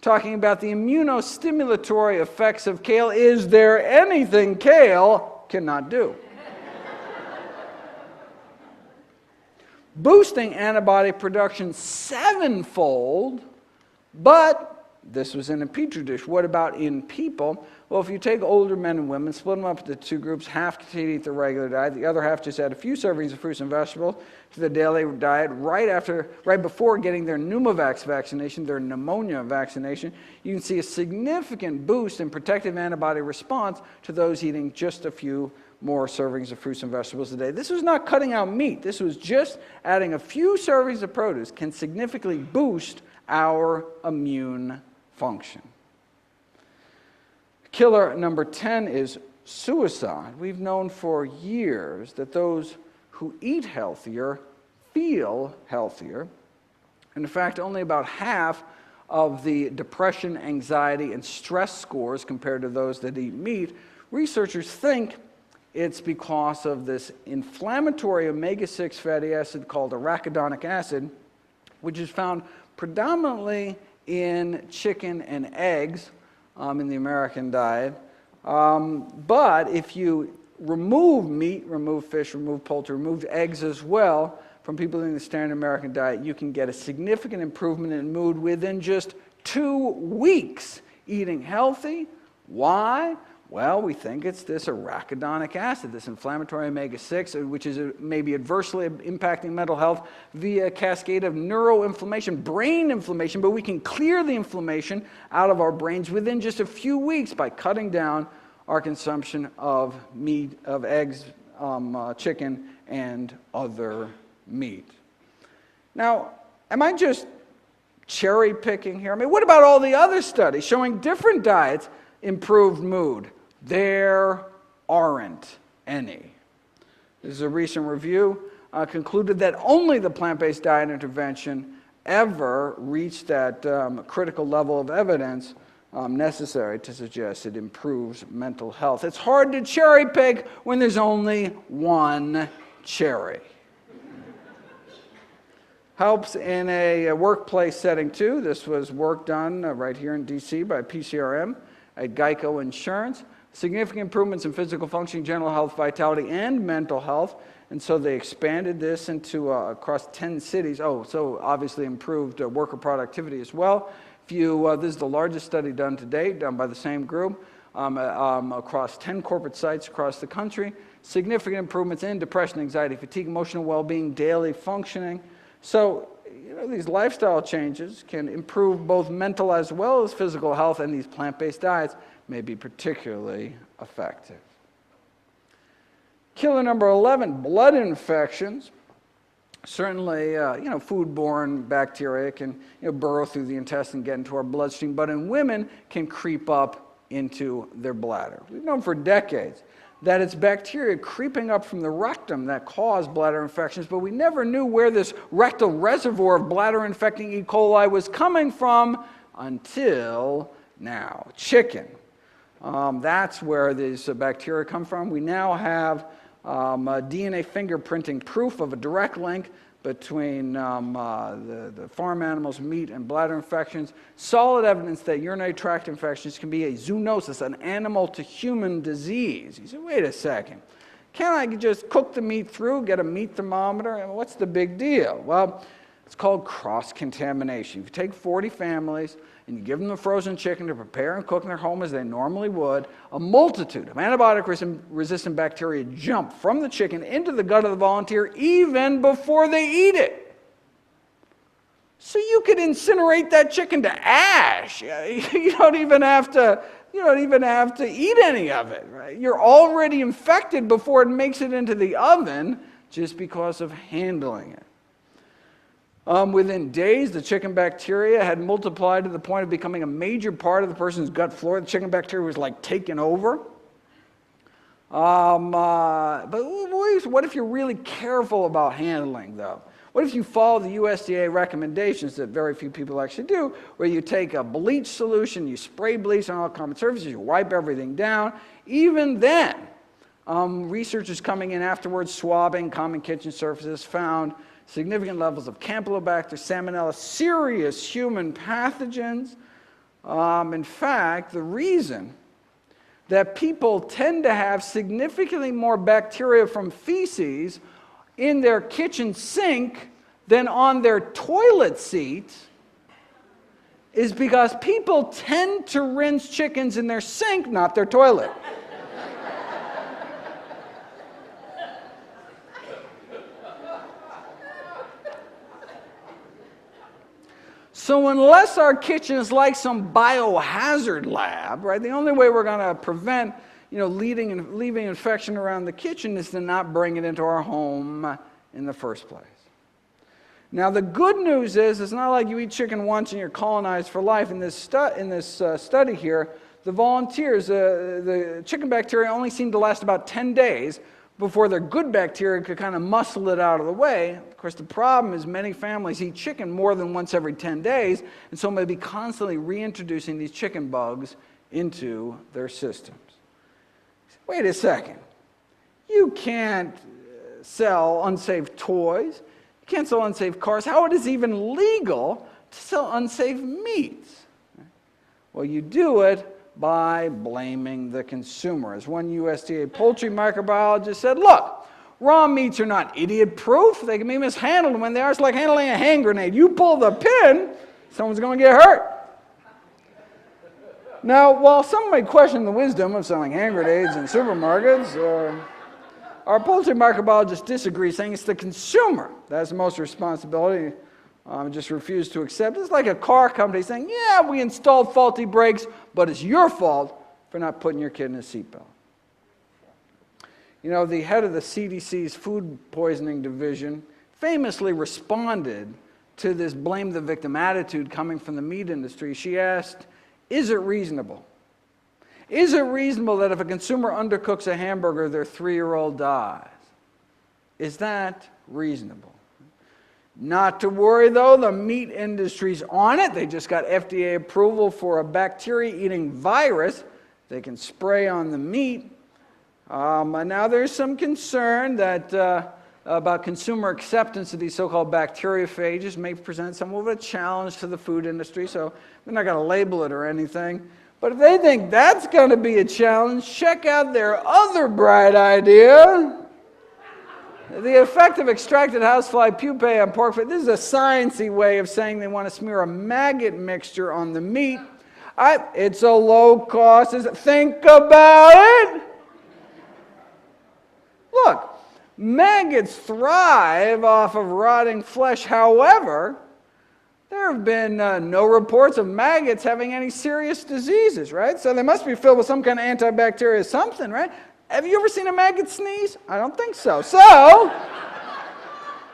talking about the immunostimulatory effects of kale. Is there anything kale cannot do? Boosting antibody production 7-fold, but This was in a petri dish. What about in people? Well, if you take older men and women, split them up into two groups, half continued to eat their regular diet, the other half just add a few servings of fruits and vegetables to their daily diet right before getting their pneumovax vaccination, their pneumonia vaccination, you can see a significant boost in protective antibody response to those eating just a few more servings of fruits and vegetables a day. This was not cutting out meat. This was just adding a few servings of produce can significantly boost our immune function. Killer number 10 is suicide. We've known for years that those who eat healthier feel healthier. And in fact, only about half of the depression, anxiety, and stress scores compared to those that eat meat. Researchers think it's because of this inflammatory omega-6 fatty acid called arachidonic acid, which is found predominantly in chicken and eggs in the American diet. But if you remove meat, remove fish, remove poultry, remove eggs as well from people eating the standard American diet, you can get a significant improvement in mood within just 2 weeks eating healthy. Why? Well, we think it's this arachidonic acid, this inflammatory omega-6, which is maybe adversely impacting mental health via a cascade of neuroinflammation, brain inflammation, but we can clear the inflammation out of our brains within just a few weeks by cutting down our consumption of meat, of eggs, chicken, and other meat. Now, am I just cherry picking here? I mean, what about all the other studies showing different diets improved mood? There aren't any. This is a recent review concluded that only the plant-based diet intervention ever reached that critical level of evidence necessary to suggest it improves mental health. It's hard to cherry pick when there's only one cherry. Helps in a workplace setting too. This was work done right here in DC by PCRM at Geico Insurance. Significant improvements in physical functioning, general health, vitality, and mental health. And so they expanded this into across 10 cities. Oh, so obviously improved worker productivity as well. This is the largest study done to date, done by the same group, across 10 corporate sites across the country. Significant improvements in depression, anxiety, fatigue, emotional well-being, daily functioning. So, these lifestyle changes can improve both mental as well as physical health, and these plant-based diets may be particularly effective. Killer number 11, blood infections. Certainly, foodborne bacteria can burrow through the intestine, get into our bloodstream, but in women can creep up into their bladder. We've known for decades that it's bacteria creeping up from the rectum that cause bladder infections, but we never knew where this rectal reservoir of bladder-infecting E. coli was coming from until now. Chicken. That's where these bacteria come from. We now have DNA fingerprinting proof of a direct link between the farm animals' meat and bladder infections. Solid evidence that urinary tract infections can be a zoonosis, an animal-to-human disease. You say, wait a second. Can't I just cook the meat through, get a meat thermometer? And what's the big deal? Well, it's called cross-contamination. If you take 40 families and you give them the frozen chicken to prepare and cook in their home as they normally would, a multitude of antibiotic-resistant bacteria jump from the chicken into the gut of the volunteer even before they eat it. So you could incinerate that chicken to ash. You don't even have to eat any of it. Right? You're already infected before it makes it into the oven just because of handling it. Within days, the chicken bacteria had multiplied to the point of becoming a major part of the person's gut flora. The chicken bacteria was like taken over. But what if you're really careful about handling, though? What if you follow the USDA recommendations that very few people actually do, where you take a bleach solution, you spray bleach on all common surfaces, you wipe everything down? Even then, researchers coming in afterwards, swabbing common kitchen surfaces, found significant levels of Campylobacter, Salmonella, serious human pathogens. In fact, the reason that people tend to have significantly more bacteria from feces in their kitchen sink than on their toilet seat is because people tend to rinse chickens in their sink, not their toilet. So unless our kitchen is like some biohazard lab, right, the only way we're going to prevent, leaving infection around the kitchen is to not bring it into our home in the first place. Now, the good news is, it's not like you eat chicken once and you're colonized for life. In this study here, the volunteers, the chicken bacteria only seemed to last about 10 days before their good bacteria could kind of muscle it out of the way. Of course, the problem is many families eat chicken more than once every 10 days, and so may be constantly reintroducing these chicken bugs into their systems. Wait a second. You can't sell unsafe toys. You can't sell unsafe cars. How it is even legal to sell unsafe meats? Well, you do it by blaming the consumer. As one USDA poultry microbiologist said, look, raw meats are not idiot-proof. They can be mishandled when they are. It's like handling a hand grenade. You pull the pin, someone's going to get hurt. Now, while some may question the wisdom of selling hand grenades in supermarkets, our poultry microbiologist disagrees, saying it's the consumer that has the most responsibility. Just refuse to accept. It's like a car company saying, yeah, we installed faulty brakes, but it's your fault for not putting your kid in a seatbelt. The head of the CDC's food poisoning division famously responded to this blame the victim attitude coming from the meat industry. She asked, is it reasonable? Is it reasonable that if a consumer undercooks a hamburger, their 3-year-old dies? Is that reasonable? Not to worry, though, the meat industry's on it. They just got FDA approval for a bacteria-eating virus they can spray on the meat. And now there's some concern that about consumer acceptance of these so-called bacteriophages may present some of a challenge to the food industry, so they're not going to label it or anything. But if they think that's going to be a challenge, check out their other bright idea. The effect of extracted housefly pupae on pork fat. This is a sciencey way of saying they want to smear a maggot mixture on the meat. It's a low cost. Think about it. Look, maggots thrive off of rotting flesh. However, there have been no reports of maggots having any serious diseases, right? So they must be filled with some kind of antibacterial something, right? Have you ever seen a maggot sneeze? I don't think so. So,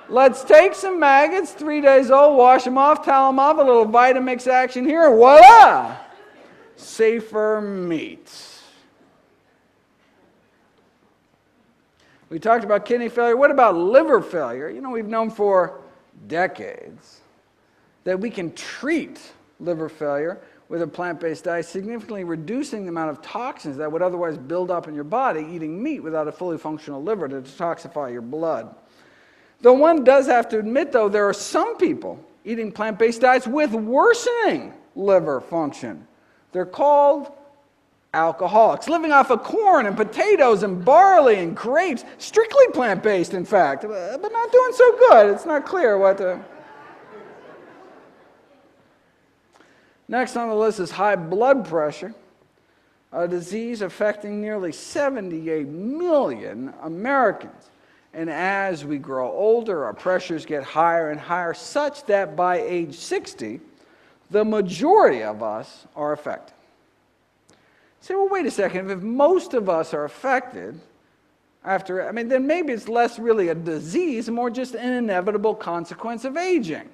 let's take some maggots, 3 days old, wash them off, towel them off, a little Vitamix action here, and voila! Safer meats. We talked about kidney failure. What about liver failure? We've known for decades that we can treat liver failure with a plant-based diet, significantly reducing the amount of toxins that would otherwise build up in your body eating meat without a fully functional liver to detoxify your blood. Though one does have to admit, though, there are some people eating plant-based diets with worsening liver function. They're called alcoholics, living off of corn and potatoes and barley and grapes, strictly plant-based, in fact, but not doing so good. It's not clear what the... Next on the list is high blood pressure, a disease affecting nearly 78 million Americans. And as we grow older, our pressures get higher and higher, such that by age 60, the majority of us are affected. You say, well, wait a second, if most of us are affected, then maybe it's less really a disease, more just an inevitable consequence of aging.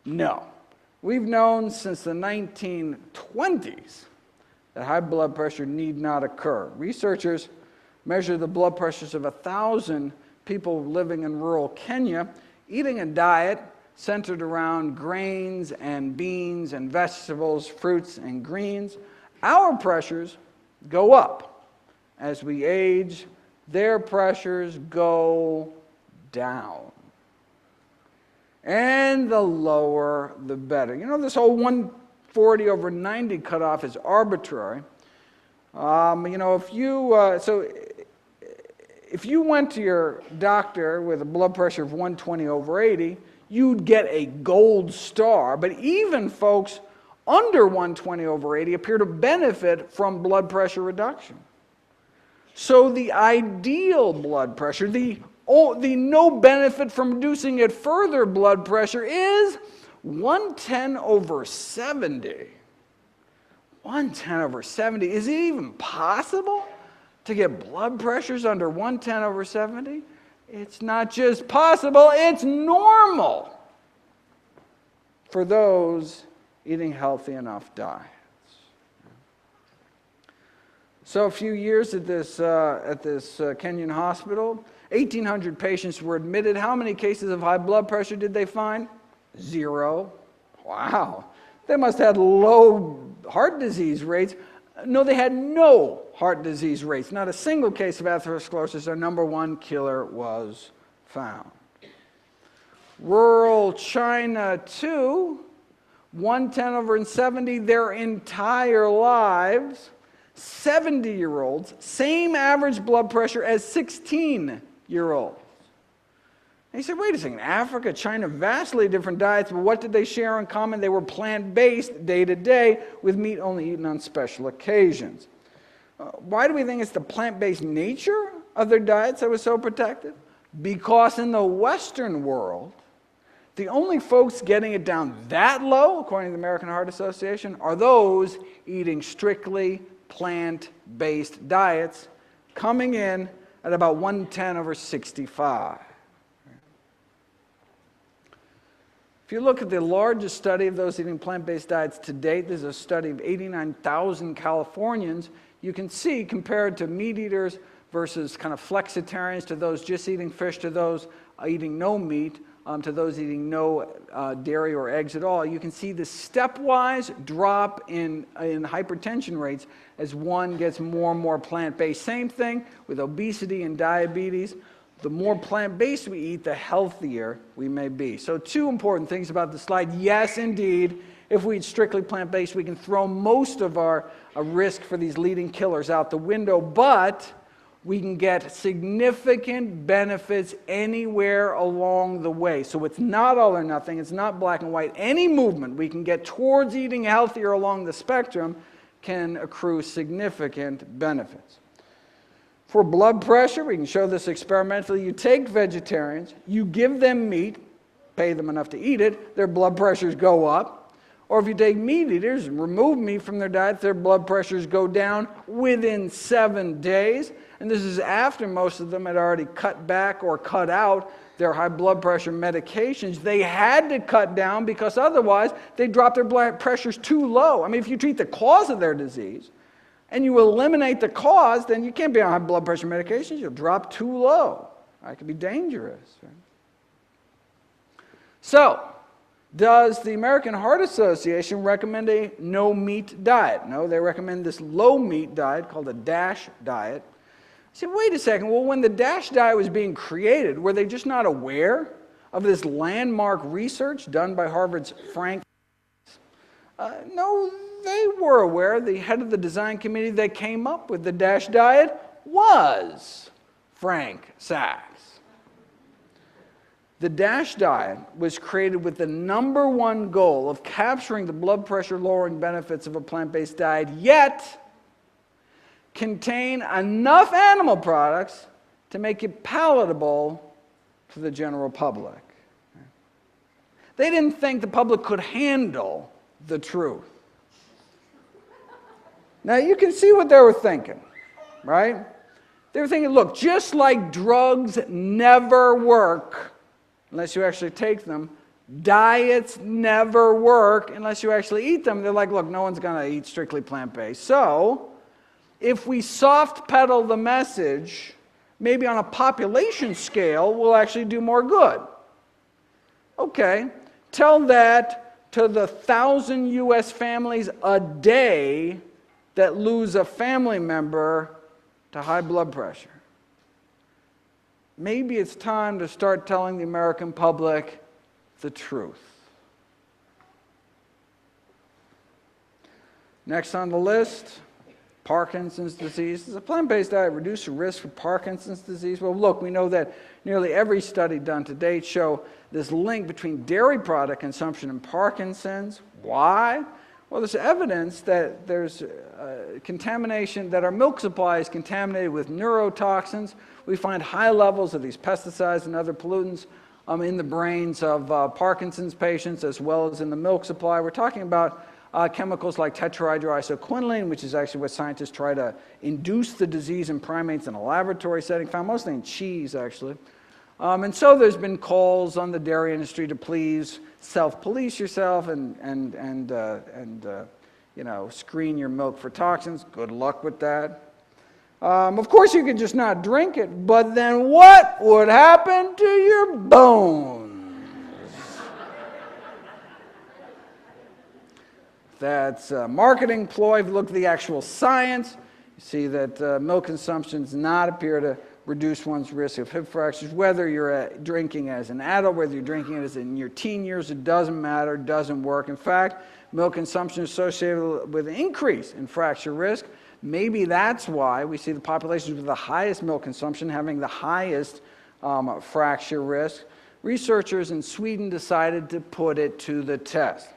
No. We've known since the 1920s that high blood pressure need not occur. Researchers measured the blood pressures of 1,000 people living in rural Kenya, eating a diet centered around grains and beans and vegetables, fruits and greens. Our pressures go up. As we age, their pressures go down. And the lower, the better. This whole 140/90 cutoff is arbitrary. If you went to your doctor with a blood pressure of 120/80, you'd get a gold star. But even folks under 120/80 appear to benefit from blood pressure reduction. So the ideal blood pressure, the no benefit from reducing it further blood pressure is 110/70. 110/70. Is it even possible to get blood pressures under 110/70? It's not just possible, it's normal for those eating healthy enough diets. So a few years at this Kenyan hospital, 1,800 patients were admitted. How many cases of high blood pressure did they find? 0. Wow. They must have had low heart disease rates. No, they had no heart disease rates. Not a single case of atherosclerosis, our number one killer, was found. Rural China, too, 110/70 their entire lives. 70-year-olds, same average blood pressure as 16-year-olds. And you say, wait a second, Africa, China, vastly different diets, but what did they share in common? They were plant-based day to day, with meat only eaten on special occasions. Why do we think it's the plant-based nature of their diets that was so protective? Because in the Western world, the only folks getting it down that low, according to the American Heart Association, are those eating strictly plant-based diets, coming in at about 110/65. If you look at the largest study of those eating plant-based diets to date, this is a study of 89,000 Californians, you can see, compared to meat eaters versus kind of flexitarians, to those just eating fish, to those eating no meat, to those eating no dairy or eggs at all, you can see the stepwise drop in hypertension rates as one gets more and more plant-based. Same thing with obesity and diabetes. The more plant-based we eat, the healthier we may be. So 2 important things about the slide. Yes, indeed, if we eat strictly plant-based, we can throw most of our risk for these leading killers out the window, but we can get significant benefits anywhere along the way. So it's not all or nothing. It's not black and white. Any movement we can get towards eating healthier along the spectrum can accrue significant benefits. For blood pressure, we can show this experimentally. You take vegetarians, you give them meat, pay them enough to eat it, their blood pressures go up. Or if you take meat eaters and remove meat from their diet, their blood pressures go down within 7 days. And this is after most of them had already cut back or cut out their high blood pressure medications. They had to cut down because otherwise they drop their blood pressures too low. I mean, if you treat the cause of their disease and you eliminate the cause, then you can't be on high blood pressure medications. You'll drop too low. It can be dangerous. Right? So, does the American Heart Association recommend a no-meat diet? No, they recommend this low-meat diet called a DASH diet. You say, wait a second, well, when the DASH diet was being created, were they just not aware of this landmark research done by Harvard's Frank? No, they were aware. The head of the design committee that came up with the DASH diet was Frank Sachs. The DASH diet was created with the number one goal of capturing the blood pressure lowering benefits of a plant-based diet, yet contain enough animal products to make it palatable to the general public. They didn't think the public could handle the truth. Now you can see what they were thinking, right? They were thinking, look, just like drugs never work unless you actually take them, diets never work unless you actually eat them. They're like, look, no one's going to eat strictly plant-based. So, if we soft pedal the message, maybe on a population scale, we'll actually do more good. Okay, tell that to the 1,000 U.S. families a day that lose a family member to high blood pressure. Maybe it's time to start telling the American public the truth. Next on the list, Parkinson's disease. Does a plant-based diet reduce the risk for Parkinson's disease? Well, look, we know that nearly every study done to date show this link between dairy product consumption and Parkinson's. Why? Well, there's evidence that there's contamination, that our milk supply is contaminated with neurotoxins. We find high levels of these pesticides and other pollutants in the brains of Parkinson's patients, as well as in the milk supply. We're talking about chemicals like tetrahydroisoquinoline, which is actually what scientists try to induce the disease in primates in a laboratory setting, found mostly in cheese, actually. And so there's been calls on the dairy industry to please self-police yourself and screen your milk for toxins. Good luck with that. Of course, you could just not drink it, but then what would happen to your bones? That's a marketing ploy. If you look at the actual science, you see that milk consumption does not appear to reduce one's risk of hip fractures. Whether you're drinking as an adult, whether you're drinking it as in your teen years, it doesn't matter, it doesn't work. In fact, milk consumption is associated with an increase in fracture risk. Maybe that's why we see the populations with the highest milk consumption having the highest fracture risk. Researchers in Sweden decided to put it to the test.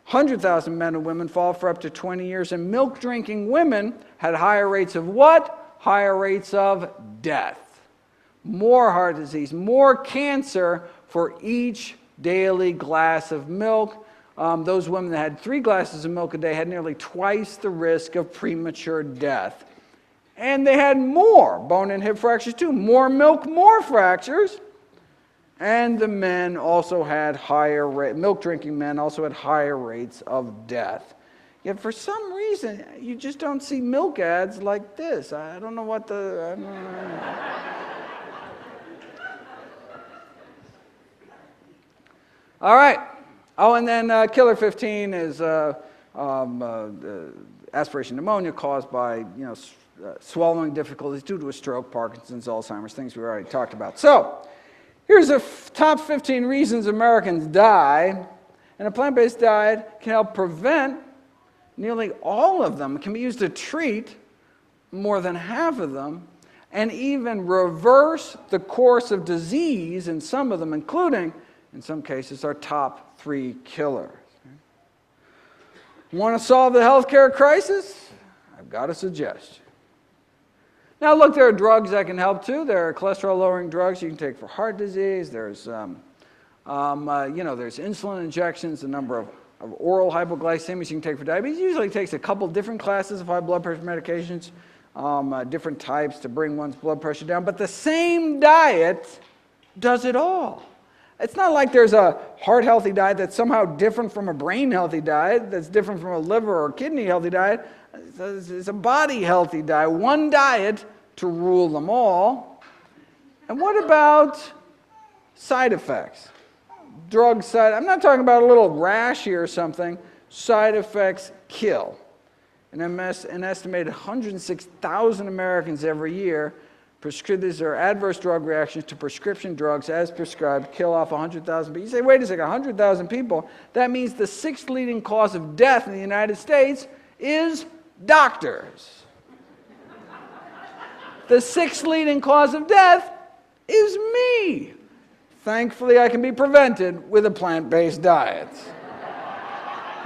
100,000 men and women followed for up to 20 years, and milk-drinking women had higher rates of what? Higher rates of death. More heart disease, more cancer for each daily glass of milk. Those women that had 3 glasses of milk a day had nearly twice the risk of premature death. And they had more bone and hip fractures too. More milk, more fractures. And the men also had higher rates, milk-drinking men also had higher rates of death. Yet for some reason, you just don't see milk ads like this. I don't know what the... I don't know. All right. Oh, and then killer 15 is aspiration pneumonia caused by swallowing difficulties due to a stroke, Parkinson's, Alzheimer's, things we already talked about. So here's the top 15 reasons Americans die, and a plant-based diet can help prevent nearly all of them. It can be used to treat more than half of them, and even reverse the course of disease in some of them, including, in some cases, our top 3 killers. Want to solve the healthcare crisis? I've got a suggestion. Now, look, there are drugs that can help too. There are cholesterol-lowering drugs you can take for heart disease. There's, there's insulin injections, a number of oral hypoglycemics you can take for diabetes. It usually takes a couple different classes of high blood pressure medications, different types to bring one's blood pressure down. But the same diet does it all. It's not like there's a heart-healthy diet that's somehow different from a brain-healthy diet, that's different from a liver or kidney-healthy diet. It's a body-healthy diet, one diet to rule them all. And what about side effects? Drug side, I'm not talking about a little rash here or something. Side effects kill. An estimated 106,000 Americans every year, these are adverse drug reactions to prescription drugs as prescribed, kill off 100,000 people. You say, wait a second, 100,000 people? That means the 6th leading cause of death in the United States is doctors. The 6th leading cause of death is me. Thankfully, I can be prevented with a plant-based diet.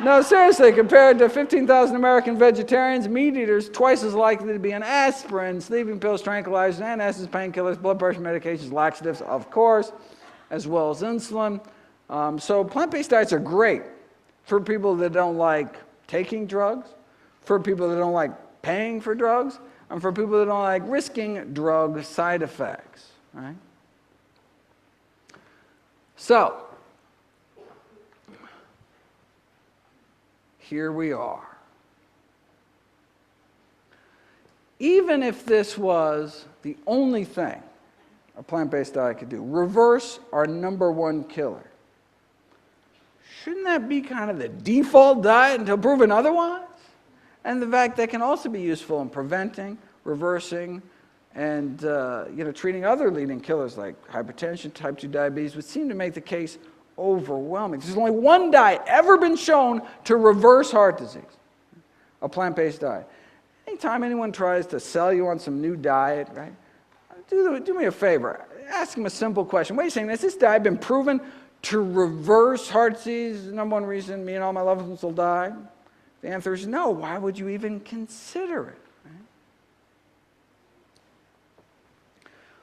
No, seriously, compared to 15,000 American vegetarians, meat eaters, twice as likely to be on aspirin, sleeping pills, tranquilizers, antacids, painkillers, blood pressure medications, laxatives, of course, as well as insulin. So plant-based diets are great for people that don't like taking drugs, for people that don't like paying for drugs, and for people that don't like risking drug side effects, right? So, here we are. Even if this was the only thing a plant-based diet could do, reverse our #1 killer, shouldn't that be kind of the default diet until proven otherwise? And the fact that can also be useful in preventing, reversing, and treating other leading killers like hypertension, type 2 diabetes would seem to make the case overwhelming. There's only one diet ever been shown to reverse heart disease, a plant-based diet. Anytime anyone tries to sell you on some new diet, right, do me a favor. Ask them a simple question. Wait a second, has this diet been proven to reverse heart disease? The #1 reason me and all my loved ones will die? The answer is no. Why would you even consider it? Right?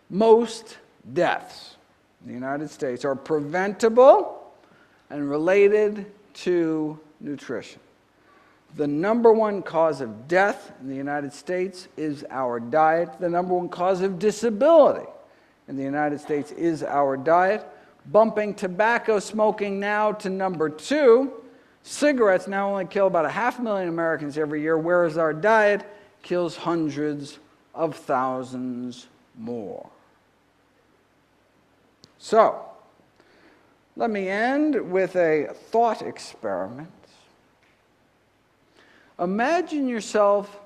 Most deaths in the United States are preventable and related to nutrition. The number one cause of death in the United States is our diet. The number one cause of disability in the United States is our diet, bumping tobacco smoking now to number 2. Cigarettes now only kill about 500,000 Americans every year, whereas our diet kills hundreds of thousands more. So, let me end with a thought experiment. Imagine yourself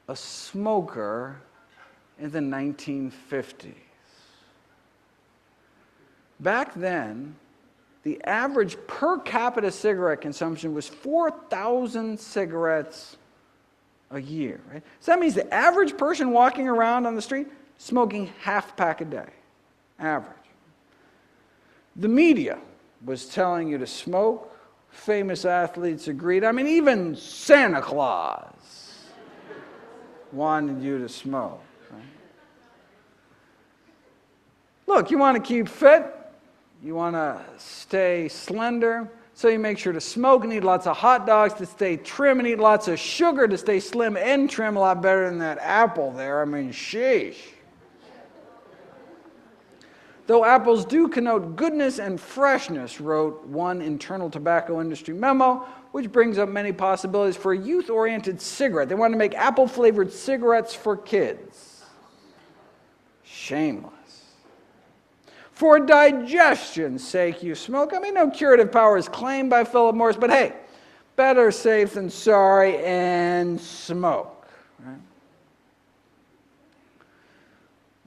a smoker in the 1950s. Back then, the average per capita cigarette consumption was 4,000 cigarettes a year. Right? So that means the average person walking around on the street smoking half pack a day. Average. The media was telling you to smoke. Famous athletes agreed. I mean, even Santa Claus wanted you to smoke. Right? Look, you want to keep fit. You want to stay slender. So you make sure to smoke and eat lots of hot dogs to stay trim and eat lots of sugar to stay slim and trim. A lot better than that apple there. I mean, sheesh. Though apples do connote goodness and freshness, wrote one internal tobacco industry memo, which brings up many possibilities for a youth-oriented cigarette. They wanted to make apple-flavored cigarettes for kids. Shameless. For digestion's sake, you smoke. I mean, no curative power is claimed by Philip Morris, but hey, better safe than sorry, and smoke. Right?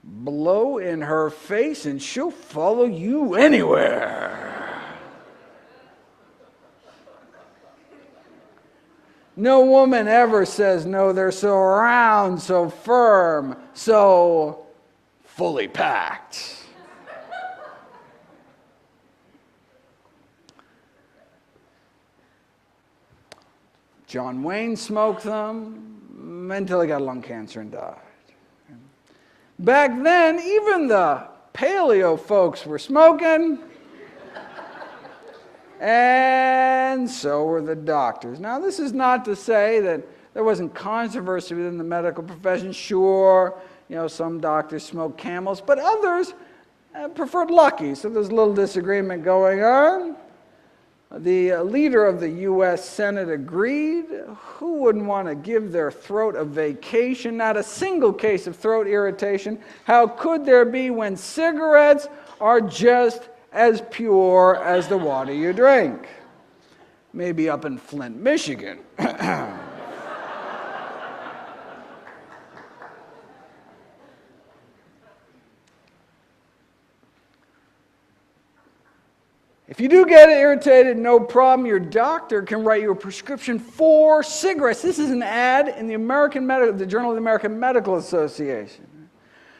Blow in her face and she'll follow you anywhere. No woman ever says no. They're so round, so firm, so fully packed. John Wayne smoked them until he got lung cancer and died. Back then, even the paleo folks were smoking, and so were the doctors. Now, this is not to say that there wasn't controversy within the medical profession. Sure, some doctors smoked Camels, but others preferred Lucky, so there's a little disagreement going on. The leader of the U.S. Senate agreed. Who wouldn't want to give their throat a vacation? Not a single case of throat irritation. How could there be when cigarettes are just as pure as the water you drink? Maybe up in Flint, Michigan. If you do get irritated, no problem. Your doctor can write you a prescription for cigarettes. This is an ad in the Journal of the American Medical Association.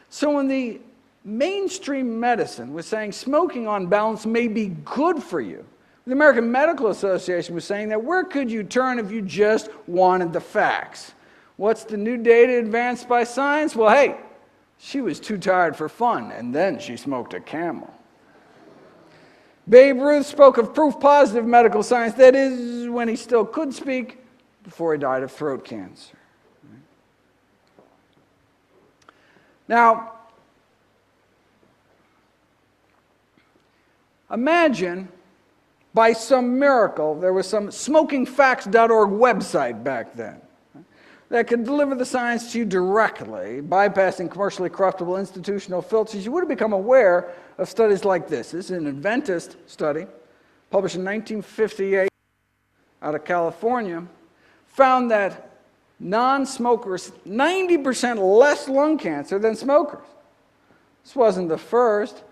So when the mainstream medicine was saying smoking on balance may be good for you, the American Medical Association was saying that where could you turn if you just wanted the facts? What's the new data advanced by science? Well, hey, she was too tired for fun, and then she smoked a Camel. Babe Ruth spoke of proof positive medical science, that is, when he still could speak, before he died of throat cancer. Now, imagine by some miracle there was some smokingfacts.org website back then that could deliver the science to you directly, bypassing commercially corruptible institutional filters. You would have become aware of studies like this. This is an Adventist study published in 1958 out of California, found that non-smokers 90% less lung cancer than smokers. This wasn't the first.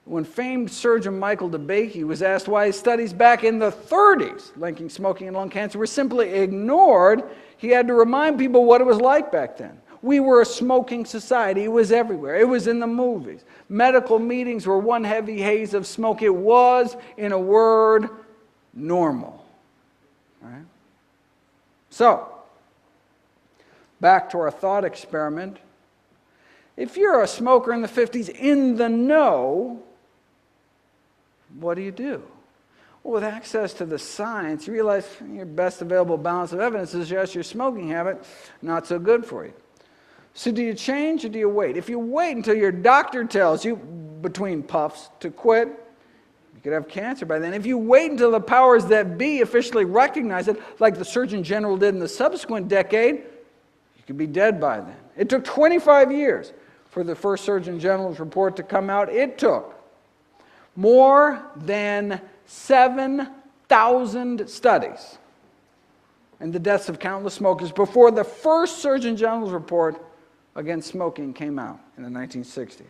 When famed surgeon Michael DeBakey was asked why his studies back in the 30s linking smoking and lung cancer were simply ignored, he had to remind people what it was like back then. We were a smoking society. It was everywhere. It was in the movies. Medical meetings were one heavy haze of smoke. It was, in a word, normal. Right? So, back to our thought experiment. If you're a smoker in the 50s in the know, what do you do? Well, with access to the science, you realize your best available balance of evidence suggests your smoking habit not so good for you. So do you change or do you wait? If you wait until your doctor tells you, between puffs, to quit, you could have cancer by then. If you wait until the powers that be officially recognize it, like the Surgeon General did in the subsequent decade, you could be dead by then. It took 25 years for the first Surgeon General's report to come out. It took more than 7,000 studies and the deaths of countless smokers before the first Surgeon General's report against smoking came out in the 1960s.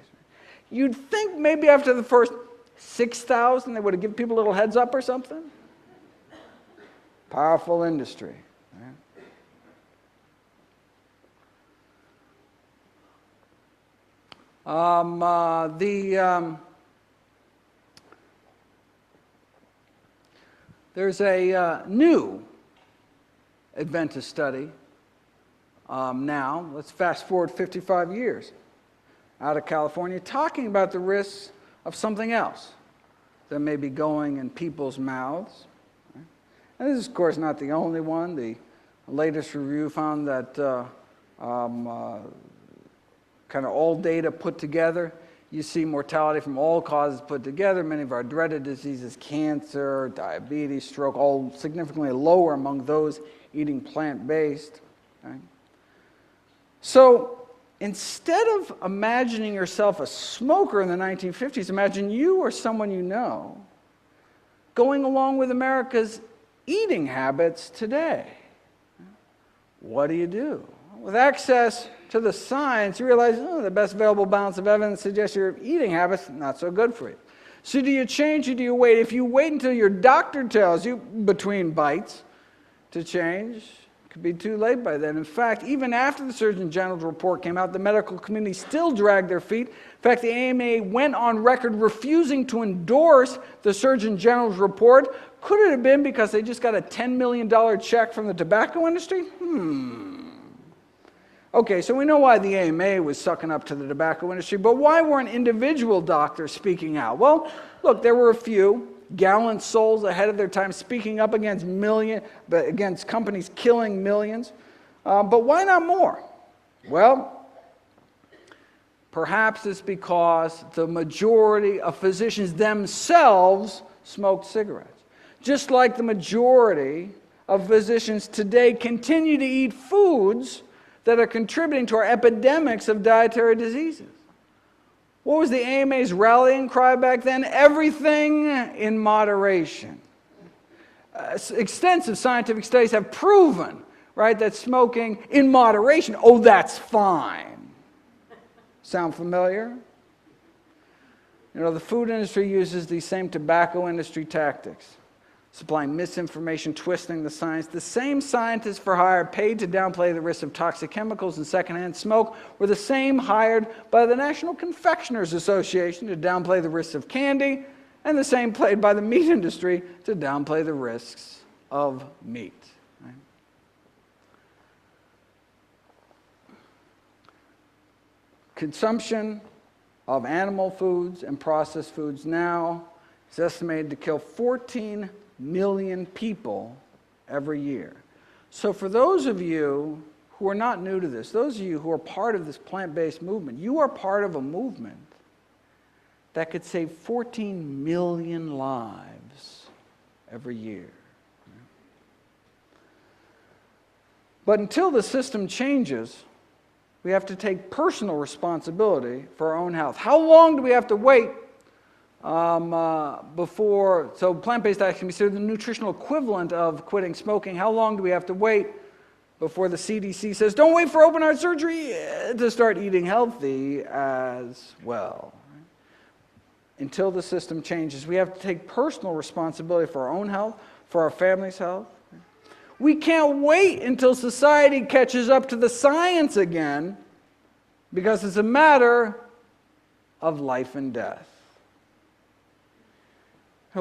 You'd think maybe after the first 6,000 they would have given people a little heads up or something. Powerful industry. There's a new Adventist study now, let's fast forward 55 years, out of California, talking about the risks of something else that may be going in people's mouths. And this is, of course, not the only one. The latest review found that kind of all data put together, you see mortality from all causes put together. Many of our dreaded diseases, cancer, diabetes, stroke, all significantly lower among those eating plant-based. Right? So instead of imagining yourself a smoker in the 1950s, imagine you or someone you know going along with America's eating habits today. What do? With access to the science, you realize the best available balance of evidence suggests your eating habits not so good for you. So do you change or do you wait? If you wait until your doctor tells you between bites to change, it could be too late by then. In fact, even after the Surgeon General's report came out, the medical community still dragged their feet. In fact, the AMA went on record refusing to endorse the Surgeon General's report. Could it have been because they just got a $10 million check from the tobacco industry? Okay, so we know why the AMA was sucking up to the tobacco industry, but why weren't individual doctors speaking out? Well, look, there were a few gallant souls ahead of their time speaking up against companies killing millions. But why not more? Well, perhaps it's because the majority of physicians themselves smoked cigarettes. Just like the majority of physicians today continue to eat foods that are contributing to our epidemics of dietary diseases. What was the AMA's rallying cry back then? Everything in moderation. Extensive scientific studies have proven, right, that smoking in moderation, that's fine. Sound familiar? You know, the food industry uses these same tobacco industry tactics, supplying misinformation, twisting the science. The same scientists for hire paid to downplay the risk of toxic chemicals in secondhand smoke were the same hired by the National Confectioners Association to downplay the risks of candy, and the same paid by the meat industry to downplay the risks of meat. Right? Consumption of animal foods and processed foods now is estimated to kill 14 million people every year. So for those of you who are not new to this, those of you who are part of this plant-based movement, you are part of a movement that could save 14 million lives every year. But until the system changes, we have to take personal responsibility for our own health. How long do we have to wait so plant-based diet can be considered the nutritional equivalent of quitting smoking. How long do we have to wait before the CDC says, don't wait for open heart surgery to start eating healthy as well? Until the system changes, we have to take personal responsibility for our own health, for our family's health. We can't wait until society catches up to the science again, because it's a matter of life and death.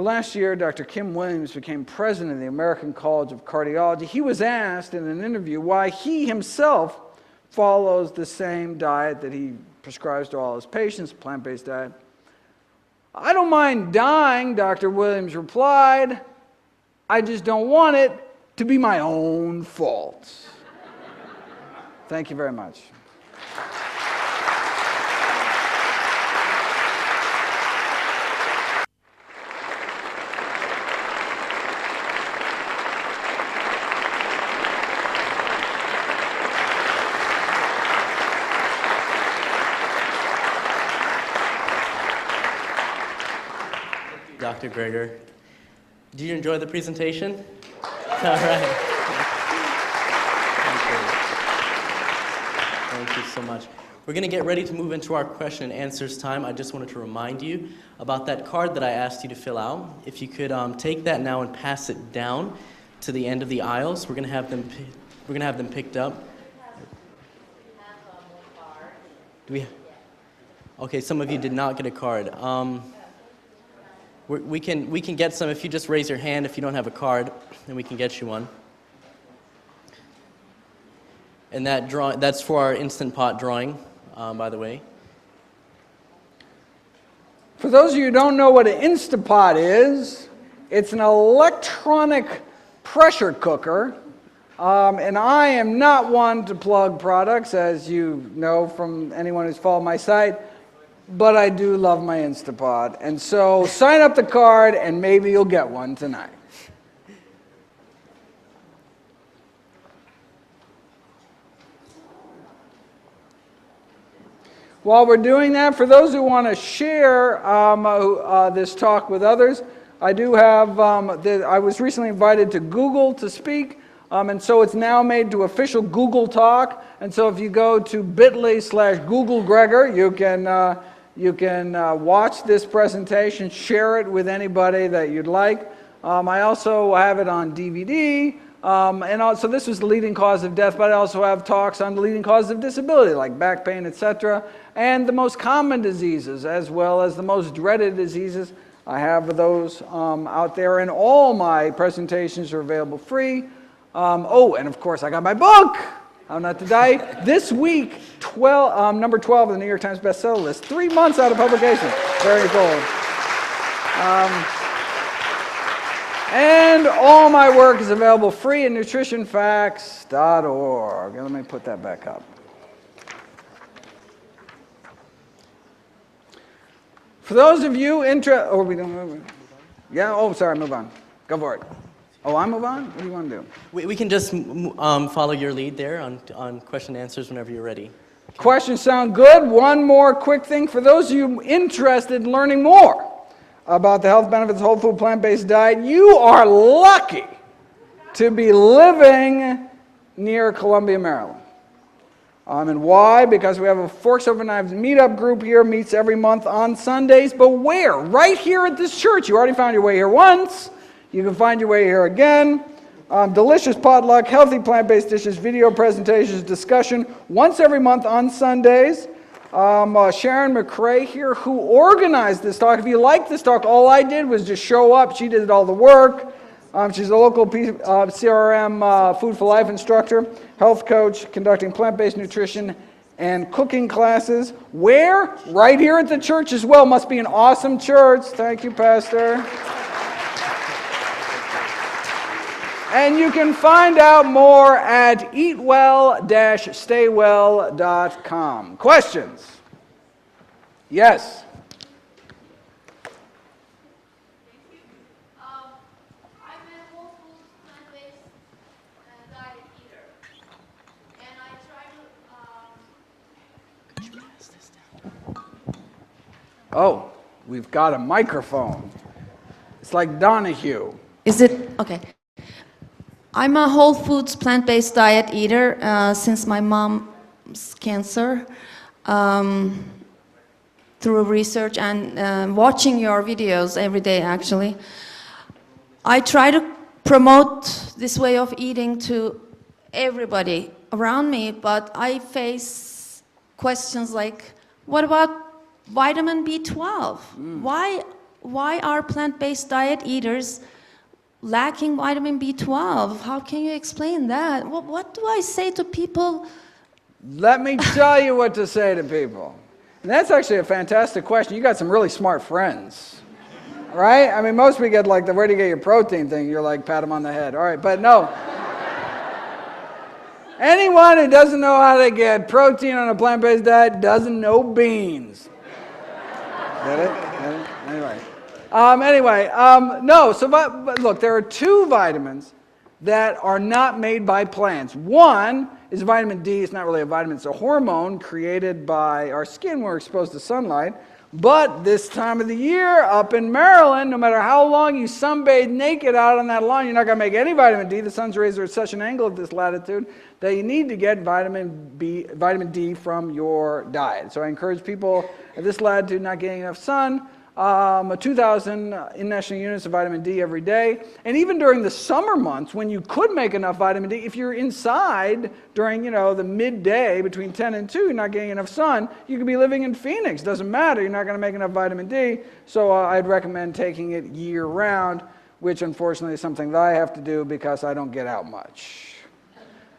Last year, Dr. Kim Williams became president of the American College of Cardiology. He was asked in an interview why he himself follows the same diet that he prescribes to all his patients, plant-based diet. "I don't mind dying," Dr. Williams replied. "I just don't want it to be my own fault." Thank you very much. Dr. Greger. Did you enjoy the presentation? All right. Thank you so much. We're going to get ready to move into our question and answers time. I just wanted to remind you about that card that I asked you to fill out. If you could take that now and pass it down to the end of the aisles, we're going to have them picked up. Do we? Okay, some of you did not get a card. We can get some if you just raise your hand. If you don't have a card, then we can get you one. And that's for our Instant Pot drawing, by the way. For those of you who don't know what an Instant Pot is, it's an electronic pressure cooker. And I am not one to plug products, as you know from anyone who's followed my site. But I do love my Instant Pot. And so sign up the card and maybe you'll get one tonight. While we're doing that, for those who want to share this talk with others, I do have, I was recently invited to Google to speak. And so it's now made to official Google Talk. And so if you go to bit.ly/GoogleGregor, you can watch this presentation, share it with anybody that you'd like. I also have it on DVD. And also, this was the leading cause of death, but I also have talks on the leading causes of disability, like back pain, etc., and the most common diseases, as well as the most dreaded diseases. I have those out there, and all my presentations are available free. Oh, and of course, I got my book, How Not to Die. This week, number 12 of the New York Times bestseller list, 3 months out of publication. Very cool. And all my work is available free at nutritionfacts.org. Let me put that back up. For those of you interested, oh, we don't move. Yeah, oh, sorry, move on. Go for it. Oh, I move on? What do you want to do? We can just follow your lead there on question and answers whenever you're ready. Okay. Questions sound good. One more quick thing. For those of you interested in learning more about the health benefits of whole food plant-based diet, you are lucky to be living near Columbia, Maryland. And why? Because we have a Forks Over Knives meetup group here, meets every month on Sundays. But where? Right here at this church. You already found your way here once. You can find your way here again. Delicious potluck, healthy plant-based dishes, video presentations, discussion once every month on Sundays. Sharon McRae here, who organized this talk. If you like this talk, all I did was just show up. She did all the work. She's a local CRM Food for Life instructor, health coach, conducting plant-based nutrition and cooking classes. Where? Right here at the church as well. Must be an awesome church. Thank you, Pastor. And you can find out more at eatwell-staywell.com. Questions? Yes? I'm a whole food plant-based diet eater, and I try to. Oh, we've got a microphone. It's like Donahue. Is it okay? I'm a whole foods plant-based diet eater since my mom's cancer. Through research and watching your videos every day, actually, I try to promote this way of eating to everybody around me, but I face questions like, what about vitamin B12? why are plant-based diet eaters lacking vitamin B12? How can you explain that? What do I say to people? Let me tell you what to say to people. And that's actually a fantastic question. You got some really smart friends, right? I mean, most we get like the where do you get your protein thing. You're like, pat them on the head. All right, but no. Anyone who doesn't know how to get protein on a plant-based diet doesn't know beans. Get it? Anyway. No, so but look, there are two vitamins that are not made by plants. One is vitamin D. It's not really a vitamin. It's a hormone created by our skin when we're exposed to sunlight. But this time of the year, up in Maryland, no matter how long you sunbathe naked out on that lawn, you're not going to make any vitamin D. The sun's rays are at such an angle at this latitude that you need to get vitamin D from your diet. So I encourage people at this latitude not getting enough sun, 2,000 international units of vitamin D every day. And even during the summer months, when you could make enough vitamin D, if you're inside during, the midday between 10 and 2, you're not getting enough sun, you could be living in Phoenix. Doesn't matter. You're not going to make enough vitamin D. So I'd recommend taking it year-round, which unfortunately is something that I have to do because I don't get out much.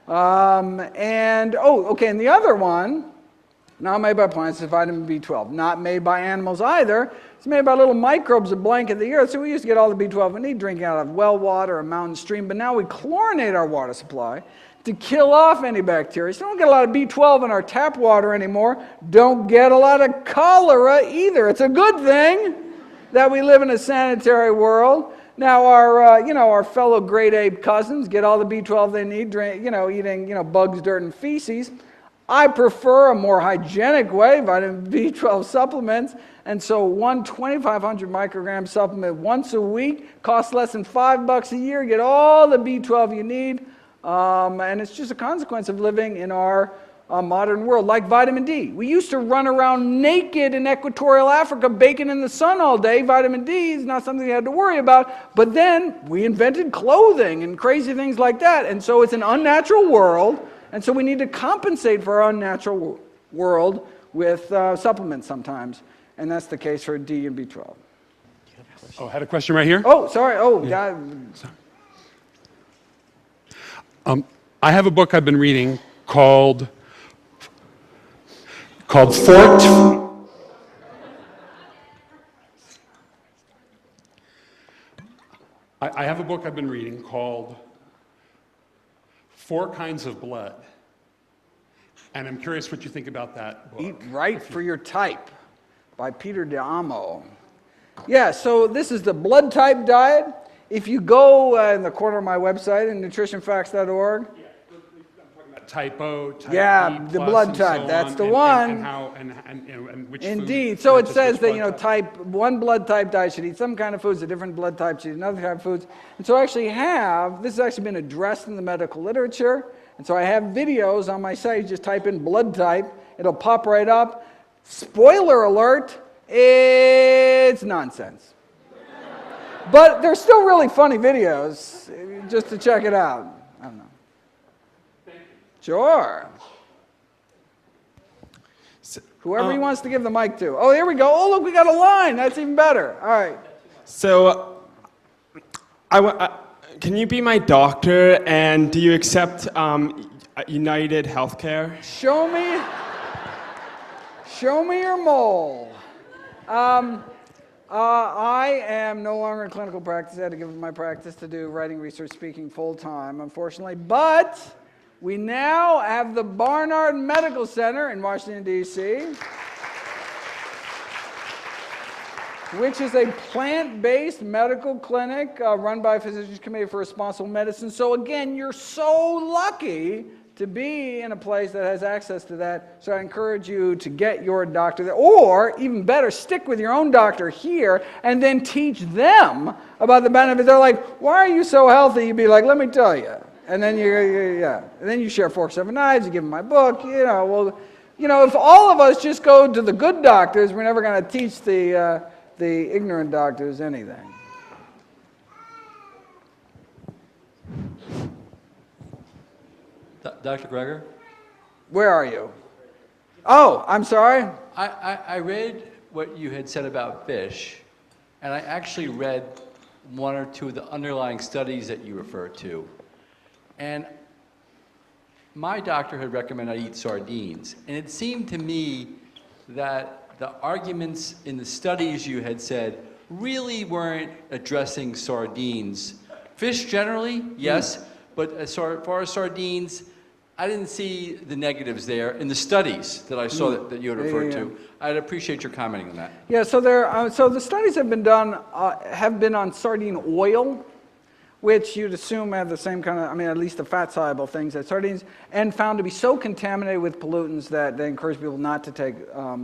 And the other one, not made by plants, is vitamin B12. Not made by animals either. It's made by little microbes that blanket the earth. So we used to get all the B12 we need drinking out of well water or mountain stream, but now we chlorinate our water supply to kill off any bacteria. So don't get a lot of B12 in our tap water anymore. Don't get a lot of cholera either. It's a good thing that we live in a sanitary world. Now our fellow great ape cousins get all the B12 they need, eating bugs, dirt, and feces. I prefer a more hygienic way, vitamin B12 supplements, and so one 2,500 microgram supplement once a week costs less than $5 a year. Get all the B12 you need, and it's just a consequence of living in our modern world. Like vitamin D, we used to run around naked in equatorial Africa, baking in the sun all day. Vitamin D is not something you had to worry about, but then we invented clothing and crazy things like that, and so it's an unnatural world. And so we need to compensate for our unnatural world with supplements sometimes. And that's the case for D and B12. Oh, I had a question right here. Oh, sorry. Oh, yeah. I have a book I've been reading called I have a book I've been reading called 4 Kinds of Blood. And I'm curious what you think about that book. Eat Right for Your Type by Peter D'Amo. Yeah, so this is the blood type diet. If you go in the corner of my website, in nutritionfacts.org. Yeah, I'm talking about type O, type B+, the blood type, so that's on, the and, one. And which Indeed. food, So it just says which that, blood one blood type diet should eat some kind of foods, a different blood type should eat another type of foods. And so I actually this has actually been addressed in the medical literature. And so I have videos on my site. You just type in blood type. It'll pop right up. Spoiler alert, it's nonsense. But they're still really funny videos, just to check it out. I don't know. Sure. Whoever he wants to give the mic to. Oh, here we go. Oh, look, we got a line. That's even better. All right. So, can you be my doctor, and do you accept United Healthcare? Show me your mole. I am no longer in clinical practice. I had to give up my practice to do writing, research, speaking full time, unfortunately. But we now have the Barnard Medical Center in Washington, D.C., which is a plant-based medical clinic run by Physicians Committee for Responsible Medicine. So again, you're so lucky to be in a place that has access to that. So I encourage you to get your doctor there, or even better, stick with your own doctor here and then teach them about the benefits. They're like, why are you so healthy? You'd be like, let me tell you. And then and then you share Forks, 7 Knives, you give them my book, if all of us just go to the good doctors, we're never going to teach the ignorant doctors anything. Dr. Greger? Where are you? Oh, I'm sorry. I read what you had said about fish, and I actually read one or two of the underlying studies that you refer to. And my doctor had recommended I eat sardines. And it seemed to me that the arguments in the studies you had said really weren't addressing sardines. Fish generally, yes, but as far as sardines, I didn't see the negatives there in the studies that I saw that you had referred to. I'd appreciate your commenting on that. Yeah, so so the studies have been done, have been on sardine oil, which you'd assume have the same kind of, I mean, at least the fat-soluble things as sardines, and found to be so contaminated with pollutants that they encourage people not to take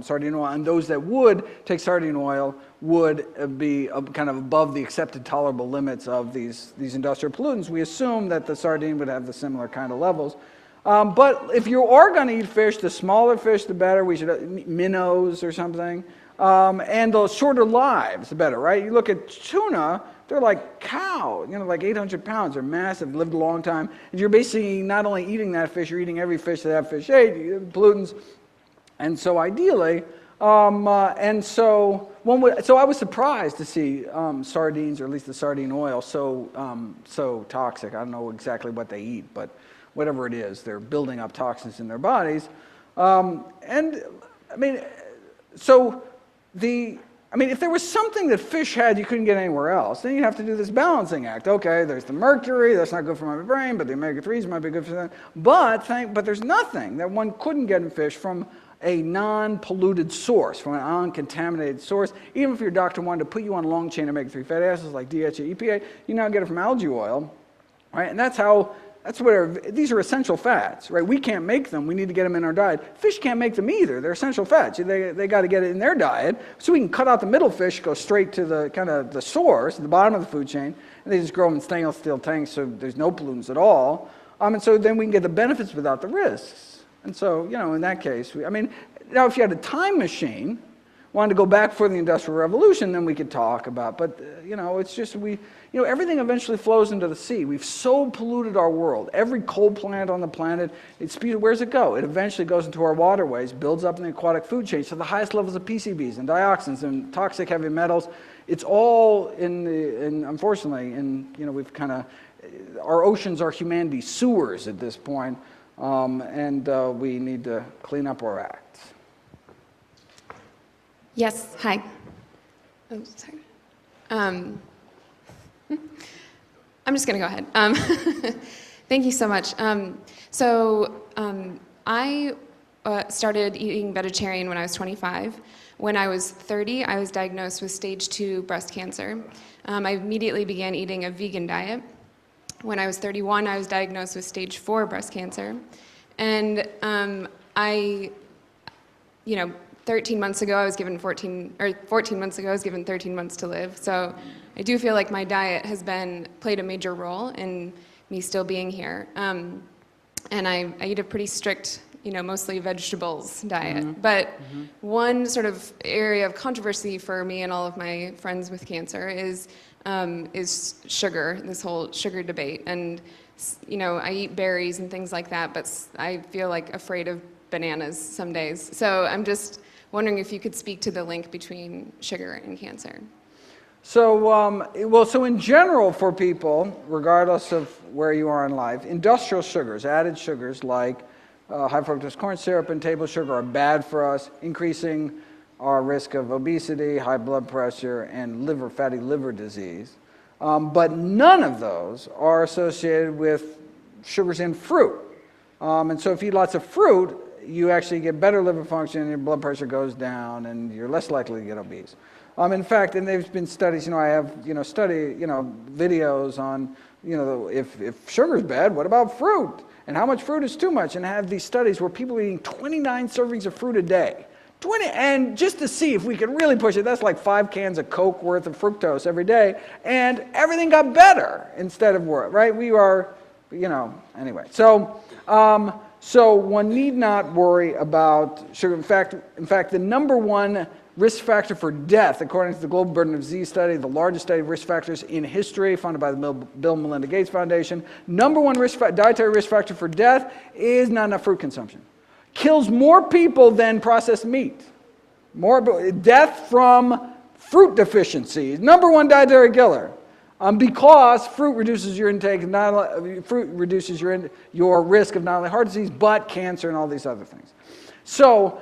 sardine oil, and those that would take sardine oil would be kind of above the accepted tolerable limits of these industrial pollutants. We assume that the sardine would have the similar kind of levels. But if you are going to eat fish, the smaller fish, the better. We should minnows or something. And the shorter lives, the better, right? You look at tuna, they're like cow, like 800 pounds. They're massive, lived a long time. And you're basically not only eating that fish, you're eating every fish that fish ate, pollutants. And so ideally, so I was surprised to see sardines, or at least the sardine oil, so toxic. I don't know exactly what they eat, but whatever it is, they're building up toxins in their bodies. If there was something that fish had you couldn't get anywhere else, then you'd have to do this balancing act. Okay, there's the mercury, that's not good for my brain, but the omega-3s might be good for that. But there's nothing that one couldn't get in fish from a non-polluted source, from an uncontaminated source. Even if your doctor wanted to put you on long-chain omega-3 fatty acids like DHA, EPA, you now get it from algae oil, right? And these are essential fats, right? We can't make them. We need to get them in our diet. Fish can't make them either. They're essential fats. They got to get it in their diet. So we can cut out the middle fish, go straight to the source, the bottom of the food chain, and they just grow them in stainless steel tanks, so there's no pollutants at all. And so then we can get the benefits without the risks. And so, in that case, now if you had a time machine, wanted to go back for the Industrial Revolution, then we could talk about. But it's just everything eventually flows into the sea. We've so polluted our world. Every coal plant on the planet, where's it go? It eventually goes into our waterways, builds up in the aquatic food chain to the highest levels of PCBs and dioxins and toxic heavy metals. It's all unfortunately, we've our oceans are humanity's sewers at this point, and we need to clean up our act. Yes, hi. Oh, sorry. I'm just going to go ahead. Thank you so much. I started eating vegetarian when I was 25. When I was 30, I was diagnosed with stage 2 breast cancer. I immediately began eating a vegan diet. When I was 31, I was diagnosed with stage 4 breast cancer. And 13 months ago, I was given 14 months ago, I was given 13 months to live. So I do feel like my diet has played a major role in me still being here. And I eat a pretty strict, mostly vegetables diet. Mm-hmm. But one sort of area of controversy for me and all of my friends with cancer is sugar, this whole sugar debate. And, I eat berries and things like that, but I feel like afraid of bananas some days. So I'm just wondering if you could speak to the link between sugar and cancer. So in general for people, regardless of where you are in life, industrial sugars, added sugars like high fructose corn syrup and table sugar are bad for us, increasing our risk of obesity, high blood pressure, and fatty liver disease. But none of those are associated with sugars in fruit. And so if you eat lots of fruit, you actually get better liver function, and your blood pressure goes down, and you're less likely to get obese. In fact, and there's been studies, I have, videos on, if sugar's bad, what about fruit? And how much fruit is too much? And I have these studies where people are eating 29 servings of fruit a day. And just to see if we can really push it, that's like 5 cans of Coke worth of fructose every day, and everything got better instead of worse, right? We are, anyway. So one need not worry about sugar. In fact, the number one risk factor for death, according to the Global Burden of Disease Study, the largest study of risk factors in history, funded by the Bill and Melinda Gates Foundation, number one dietary risk factor for death is not enough fruit consumption. Kills more people than processed meat. More death from Fruit deficiency, number one dietary killer. Because fruit reduces your intake, fruit reduces your risk of not only heart disease, but cancer and all these other things. So,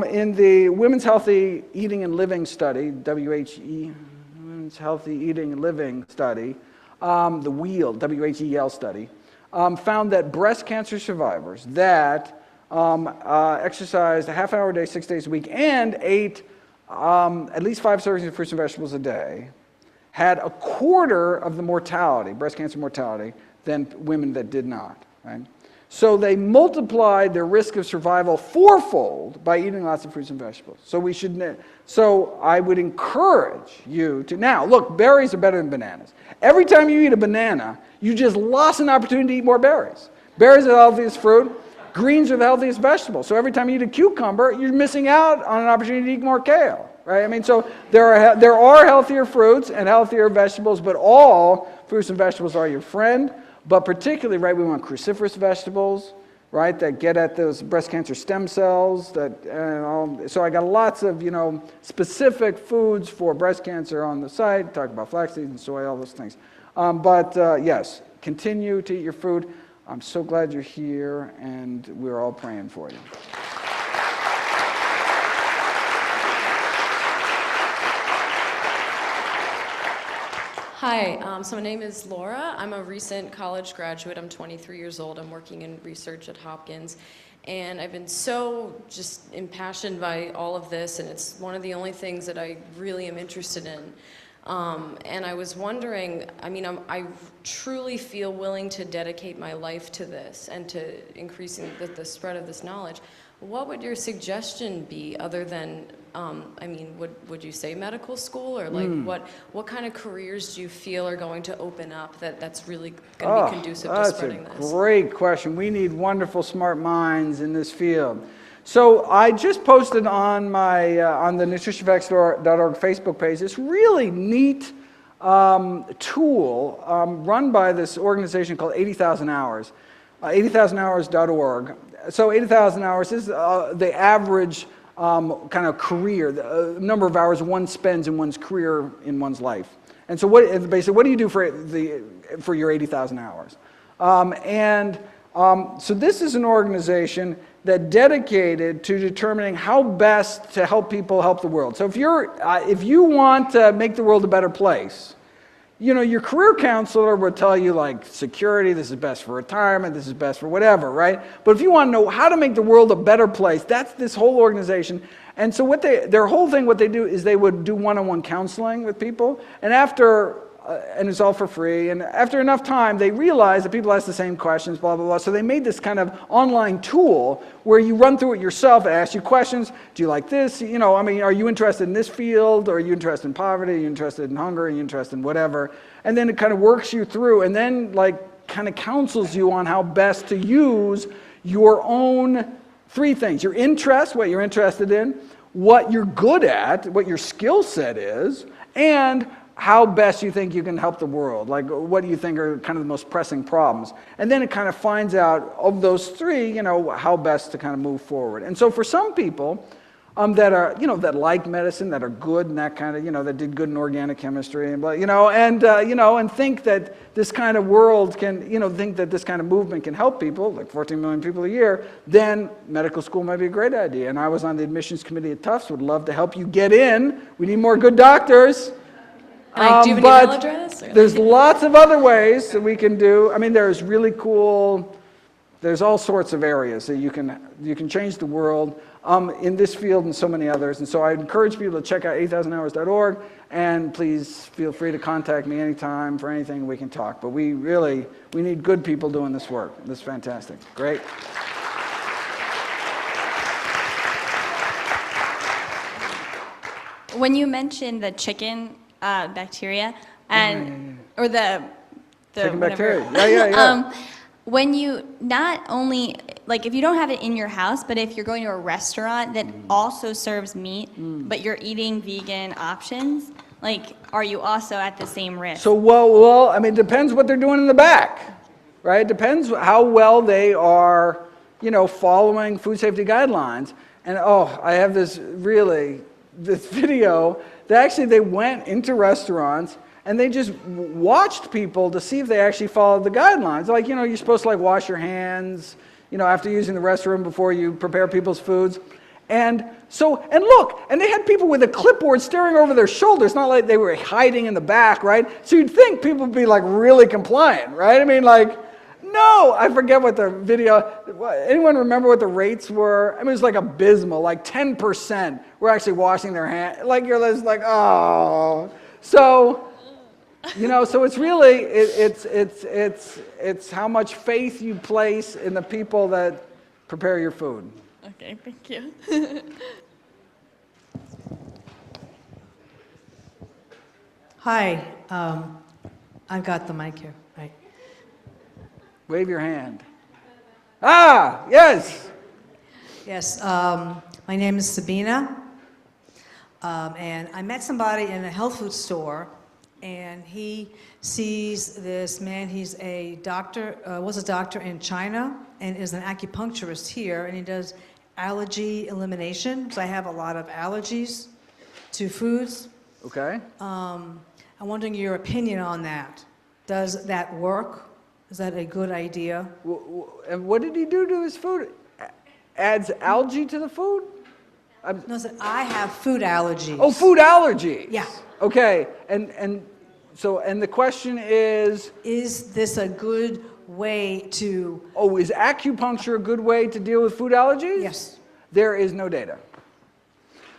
in the Women's Healthy Eating and Living Study, WHE, Women's Healthy Eating and Living Study, the WHEL, WHEL study, found that breast cancer survivors that exercised a half hour a day, 6 days a week, and ate at least 5 servings of fruits and vegetables a day had a quarter of the mortality, breast cancer mortality, than women that did not, right? So they multiplied their risk of survival fourfold by eating lots of fruits and vegetables. So I would encourage you to, now look, berries are better than bananas. Every time you eat a banana, you just lost an opportunity to eat more berries. Berries are the healthiest fruit. Greens are the healthiest vegetables. So every time you eat a cucumber, you're missing out on an opportunity to eat more kale. Right? I mean, so there are healthier fruits and healthier vegetables, but all fruits and vegetables are your friend. But particularly, right, we want cruciferous vegetables, right, that get at those breast cancer stem cells. So I got lots of, specific foods for breast cancer on the site. Talk about flaxseed and soy, all those things. Yes, continue to eat your food. I'm so glad you're here, and we're all praying for you. Hi, so my name is Laura. I'm a recent college graduate. I'm 23 years old. I'm working in research at Hopkins. And I've been so just impassioned by all of this, and it's one of the only things that I really am interested in. And I was wondering, I truly feel willing to dedicate my life to this and to increasing the spread of this knowledge. What would your suggestion be other than, would you say medical school, or like what kind of careers do you feel are going to open up that's really going to be conducive to spreading this? That's a great question. We need wonderful, smart minds in this field. So I just posted on my on the nutritionfacts.org Facebook page this really neat tool run by this organization called 80,000 Hours, 80,000hours.org. So 80,000 hours is the average kind of career, the number of hours one spends in one's career in one's life. And so basically, what do you do for your 80,000 hours? So this is an organization that dedicated to determining how best to help people help the world. So if you want to make the world a better place, your career counselor will tell you, like, security, this is best for retirement, this is best for whatever, right? But if you want to know how to make the world a better place, that's this whole organization. And so their whole thing, what they do is they would do one-on-one counseling with people. And and it's all for free. And after enough time, they realized that people ask the same questions, blah, blah, blah. So they made this kind of online tool where you run through it yourself and ask you questions. Do you like this? Are you interested in this field? Or are you interested in poverty? Are you interested in hunger? Are you interested in whatever? And then it kind of works you through and then kind of counsels you on how best to use your own 3 things. Your interest, what you're interested in, what you're good at, what your skill set is, and how best you think you can help the world. Like, what do you think are kind of the most pressing problems? And then it kind of finds out, of those 3, how best to kind of move forward. And so for some people that are, that like medicine, that are good in that kind of, that did good in organic chemistry, and and think that this kind of world can, think that this kind of movement can help people, like 14 million people a year, then medical school might be a great idea. And I was on the admissions committee at Tufts, would love to help you get in. We need more good doctors. Do you have an email address? There's lots of other ways that we can do. There's really cool, there's all sorts of areas that you can change the world in this field and so many others. And so I encourage people to check out 80,000hours.org, and please feel free to contact me anytime for anything we can talk. But we need good people doing this work. This is fantastic. Great. When you mentioned the chicken bacteria or the chicken whatever. bacteria, yeah. When you not only, like, if you don't have it in your house, but if you're going to a restaurant that also serves meat, but you're eating vegan options, like, are you also at the same risk? So well, it depends what they're doing in the back, right? It depends how well they are, following food safety guidelines. And I have this really this video that actually they went into restaurants and they just watched people to see if they actually followed the guidelines. Like, you're supposed to wash your hands, after using the restroom before you prepare people's foods. And look, and they had people with a clipboard staring over their shoulder. It's not like they were hiding in the back, right? So you'd think people would be really compliant, right? I mean, no, I forget what the video, anyone remember what the rates were? I mean, it was abysmal, 10% were actually washing their hands. You're just oh. So, so it's really, it's how much faith you place in the people that prepare your food. Okay, thank you. Hi, I've got the mic here, right? Wave your hand. Ah, yes. Yes, my name is Sabina, and I met somebody in a health food store, and he sees this man. He's a doctor, was a doctor in China, and is an acupuncturist here, and he does allergy elimination, because I have a lot of allergies to foods. Okay. I'm wondering your opinion on that. Does that work? Is that a good idea? And what did he do to his food? Adds algae to the food? No, I have food allergies. Oh, food allergies. Yeah. Okay. And the question is this a good way to... Oh, is acupuncture a good way to deal with food allergies? Yes. There is no data.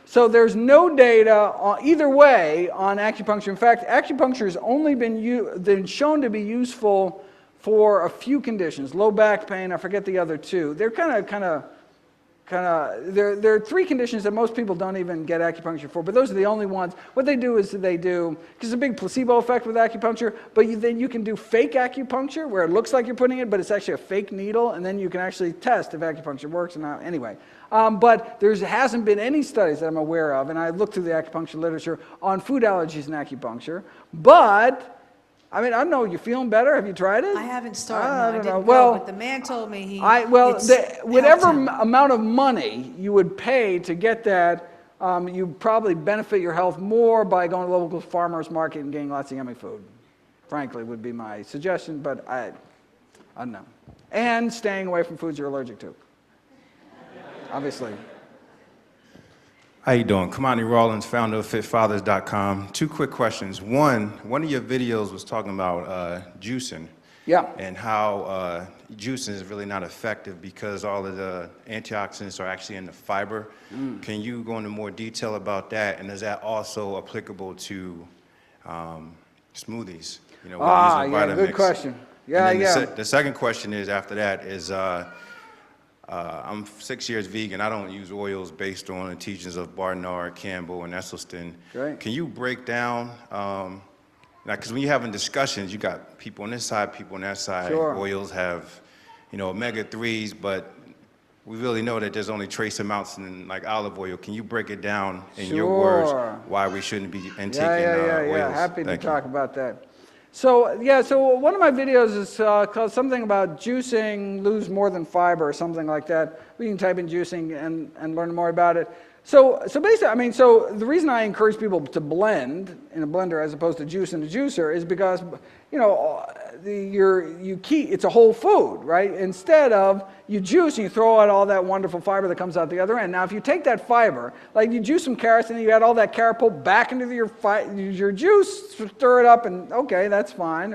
So there's no data either way on acupuncture. In fact, acupuncture has only been shown to be useful for a few conditions. Low back pain, I forget the other two. They're there are three conditions that most people don't even get acupuncture for, but those are the only ones. What they do is because there's a big placebo effect with acupuncture, but then you can do fake acupuncture where it looks like you're putting it, but it's actually a fake needle, and then you can actually test if acupuncture works or not. Anyway, but there hasn't been any studies that I'm aware of, and I looked through the acupuncture literature on food allergies and acupuncture, but I mean, I don't know, you feeling better? Have you tried it? I haven't started. I didn't know. go, but the man told me whatever amount of money you would pay to get that, you probably benefit your health more by going to the local farmer's market and getting lots of yummy food. Frankly, would be my suggestion, but I don't know. And staying away from foods you're allergic to. Obviously. How you doing? Kamani Rawlins, founder of FitFathers.com. Two quick questions. One of your videos was talking about juicing. Yeah. And how juicing is really not effective because all of the antioxidants are actually in the fiber. Can you go into more detail about that? And is that also applicable to smoothies? Good question. The second question is, after that, is I'm 6 years vegan. I don't use oils based on the teachings of Barnard, Campbell, and Atholton. Great. Can you break down, because when you're having discussions, you got people on this side, people on that side. Sure. Oils have, omega-3s, but we really know that there's only trace amounts in olive oil. Can you break it down in your words why we shouldn't be intaking oils? Yeah. Happy to talk about that. So one of my videos is called something about juicing, lose more than fiber, or something like that. We can type in juicing and learn more about it. So basically, the reason I encourage people to blend in a blender as opposed to juice in a juicer is because, it's a whole food, right? Instead of you juice and you throw out all that wonderful fiber that comes out the other end. Now, if you take that fiber, you juice some carrots and then you add all that carrot pulp back into your juice, stir it up, and okay, that's fine.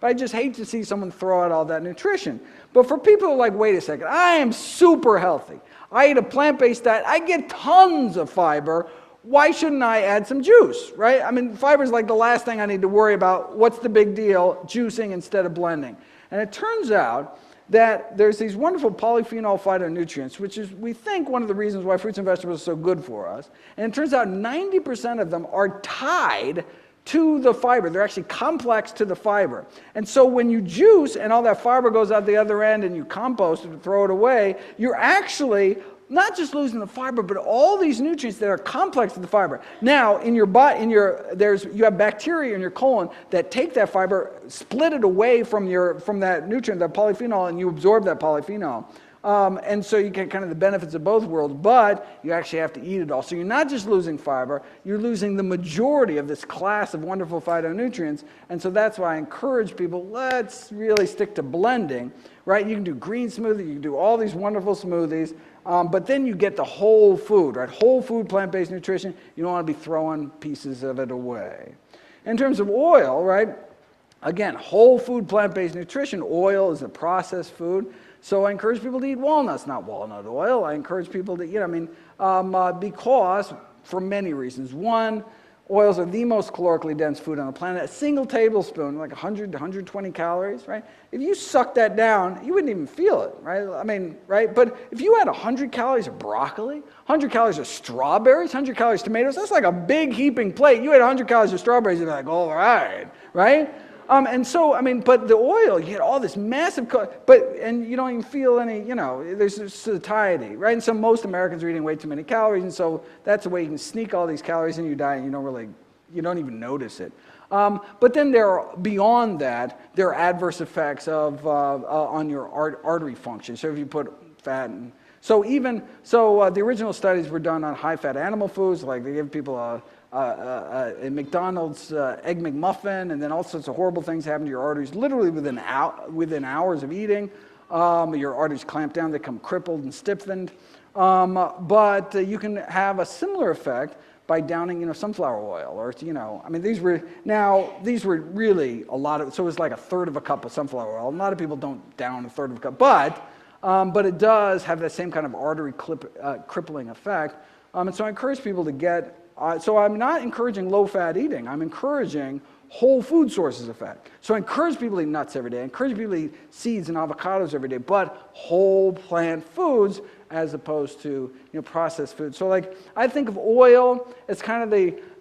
But I just hate to see someone throw out all that nutrition. But for people who are like, wait a second, I am super healthy. I eat a plant-based diet. I get tons of fiber. Why shouldn't I add some juice, right? Fiber is the last thing I need to worry about. What's the big deal? Juicing instead of blending. And it turns out that there's these wonderful polyphenol phytonutrients, which is, we think, one of the reasons why fruits and vegetables are so good for us. And it turns out 90% of them are tied to the fiber. They're actually complex to the fiber. And so when you juice and all that fiber goes out the other end and you compost it and throw it away, you're actually not just losing the fiber, but all these nutrients that are complex to the fiber. Now, in your you have bacteria in your colon that take that fiber, split it away from that nutrient, that polyphenol, and you absorb that polyphenol. And so you get kind of the benefits of both worlds, but you actually have to eat it all. So you're not just losing fiber, you're losing the majority of this class of wonderful phytonutrients. And so that's why I encourage people, let's really stick to blending, right? You can do green smoothie, you can do all these wonderful smoothies, but then you get the whole food, right? Whole food, plant-based nutrition. You don't want to be throwing pieces of it away. In terms of oil, right? Again, whole food, plant-based nutrition. Oil is a processed food. So I encourage people to eat walnuts, not walnut oil. I encourage people to, because for many reasons. One, oils are the most calorically dense food on the planet. A single tablespoon, like 100 to 120 calories, right? If you suck that down, you wouldn't even feel it, right? I mean, right? But if you had 100 calories of broccoli, 100 calories of strawberries, 100 calories of tomatoes, that's like a big heaping plate. You had 100 calories of strawberries, you'd be like, all right, right? And so, but the oil, you get all this massive, and you don't even feel any, there's satiety, right? And so most Americans are eating way too many calories, and so that's a way you can sneak all these calories in your diet, and you don't even notice it. But then beyond that, there are adverse effects on your artery function. So if you put fat in. The original studies were done on high-fat animal foods, like they give people a McDonald's Egg McMuffin, and then all sorts of horrible things happen to your arteries literally within hours of eating. Your arteries clamp down, they become crippled and stiffened. But you can have a similar effect by downing, sunflower oil, or these were really a lot of. So it was like a third of a cup of sunflower oil. A lot of people don't down a third of a cup, but it does have that same kind of artery crippling effect. And so I encourage people to get. So I'm not encouraging low-fat eating. I'm encouraging whole food sources of fat. So I encourage people to eat nuts every day. I encourage people to eat seeds and avocados every day, but whole plant foods as opposed to processed foods. So I think of oil as kind of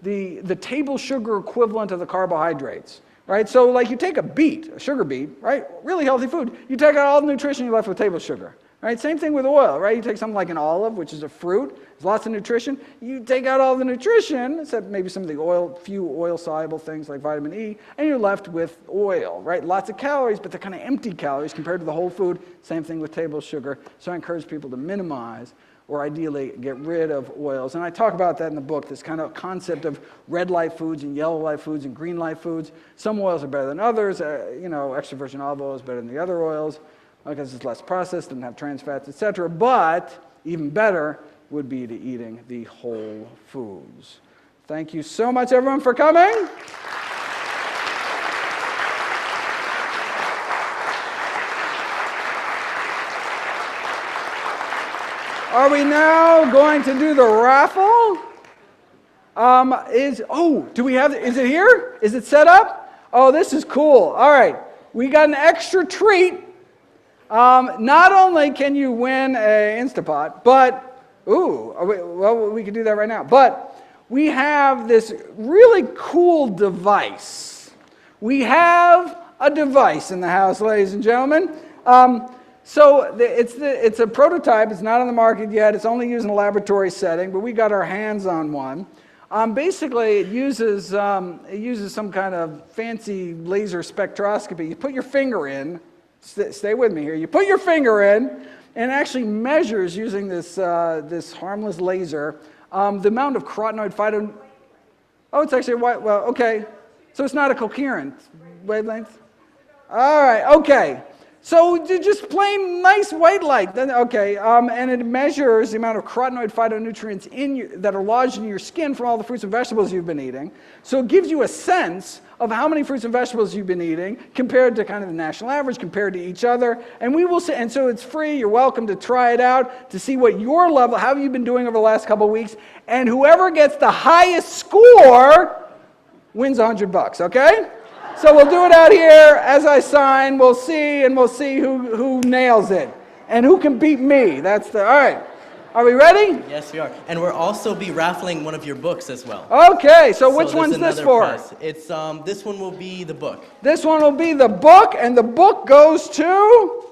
the table sugar equivalent of the carbohydrates. Right? So you take a sugar beet, right? Really healthy food. You take out all the nutrition, you're left with table sugar. Right? Same thing with oil, right? You take something like an olive, which is a fruit, there's lots of nutrition. You take out all the nutrition, except maybe some of the few oil-soluble things like vitamin E, and you're left with oil, right? Lots of calories, but they're kind of empty calories compared to the whole food. Same thing with table sugar. So I encourage people to minimize or ideally get rid of oils. And I talk about that in the book, this kind of concept of red light foods and yellow light foods and green light foods. Some oils are better than others. Extra virgin olive oil is better than the other oils because it's less processed, doesn't have trans fats, etc. But even better would be to eating the whole foods. Thank you so much, everyone, for coming. Are we now going to do the raffle? Is it here? Is it set up? Oh, this is cool. All right. We got an extra treat. Not only can you win an Instapot, but, we can do that right now. But we have this really cool device. We have a device in the house, ladies and gentlemen. It's a prototype. It's not on the market yet. It's only used in a laboratory setting, but we got our hands on one. Basically, it uses some kind of fancy laser spectroscopy. You put your finger in. Stay with me here. You put your finger in, and it actually measures using this harmless laser the amount of carotenoid phyto. Oh, it's actually white. Well, okay. So it's not a coherent wavelength. All right. Okay. So just plain nice white light, then okay, and it measures the amount of carotenoid phytonutrients that are lodged in your skin from all the fruits and vegetables you've been eating. So it gives you a sense of how many fruits and vegetables you've been eating compared to kind of the national average, compared to each other. And we will see, and so it's free. You're welcome to try it out to see what your level, how you've been doing over the last couple of weeks. And whoever gets the highest score wins $100. Okay? So we'll do it out here as I sign. We'll see who nails it and who can beat me. All right. Are we ready? Yes, we are. And we'll also be raffling one of your books as well. Okay. So which one's this for? Prize. It's this one will be the book. This one will be the book, and the book goes to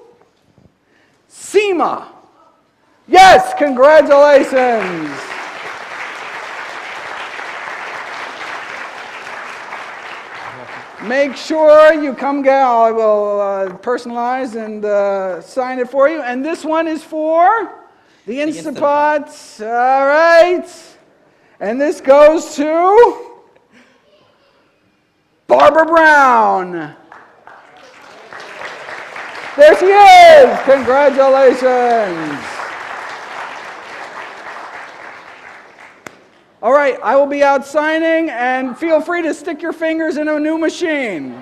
Seema. Yes, congratulations. Make sure you come gal. I will personalize and sign it for you. And this one is for the Instapots. All right. And this goes to Barbara Brown. There she is. Congratulations. All right, I will be out signing, and feel free to stick your fingers in a new machine.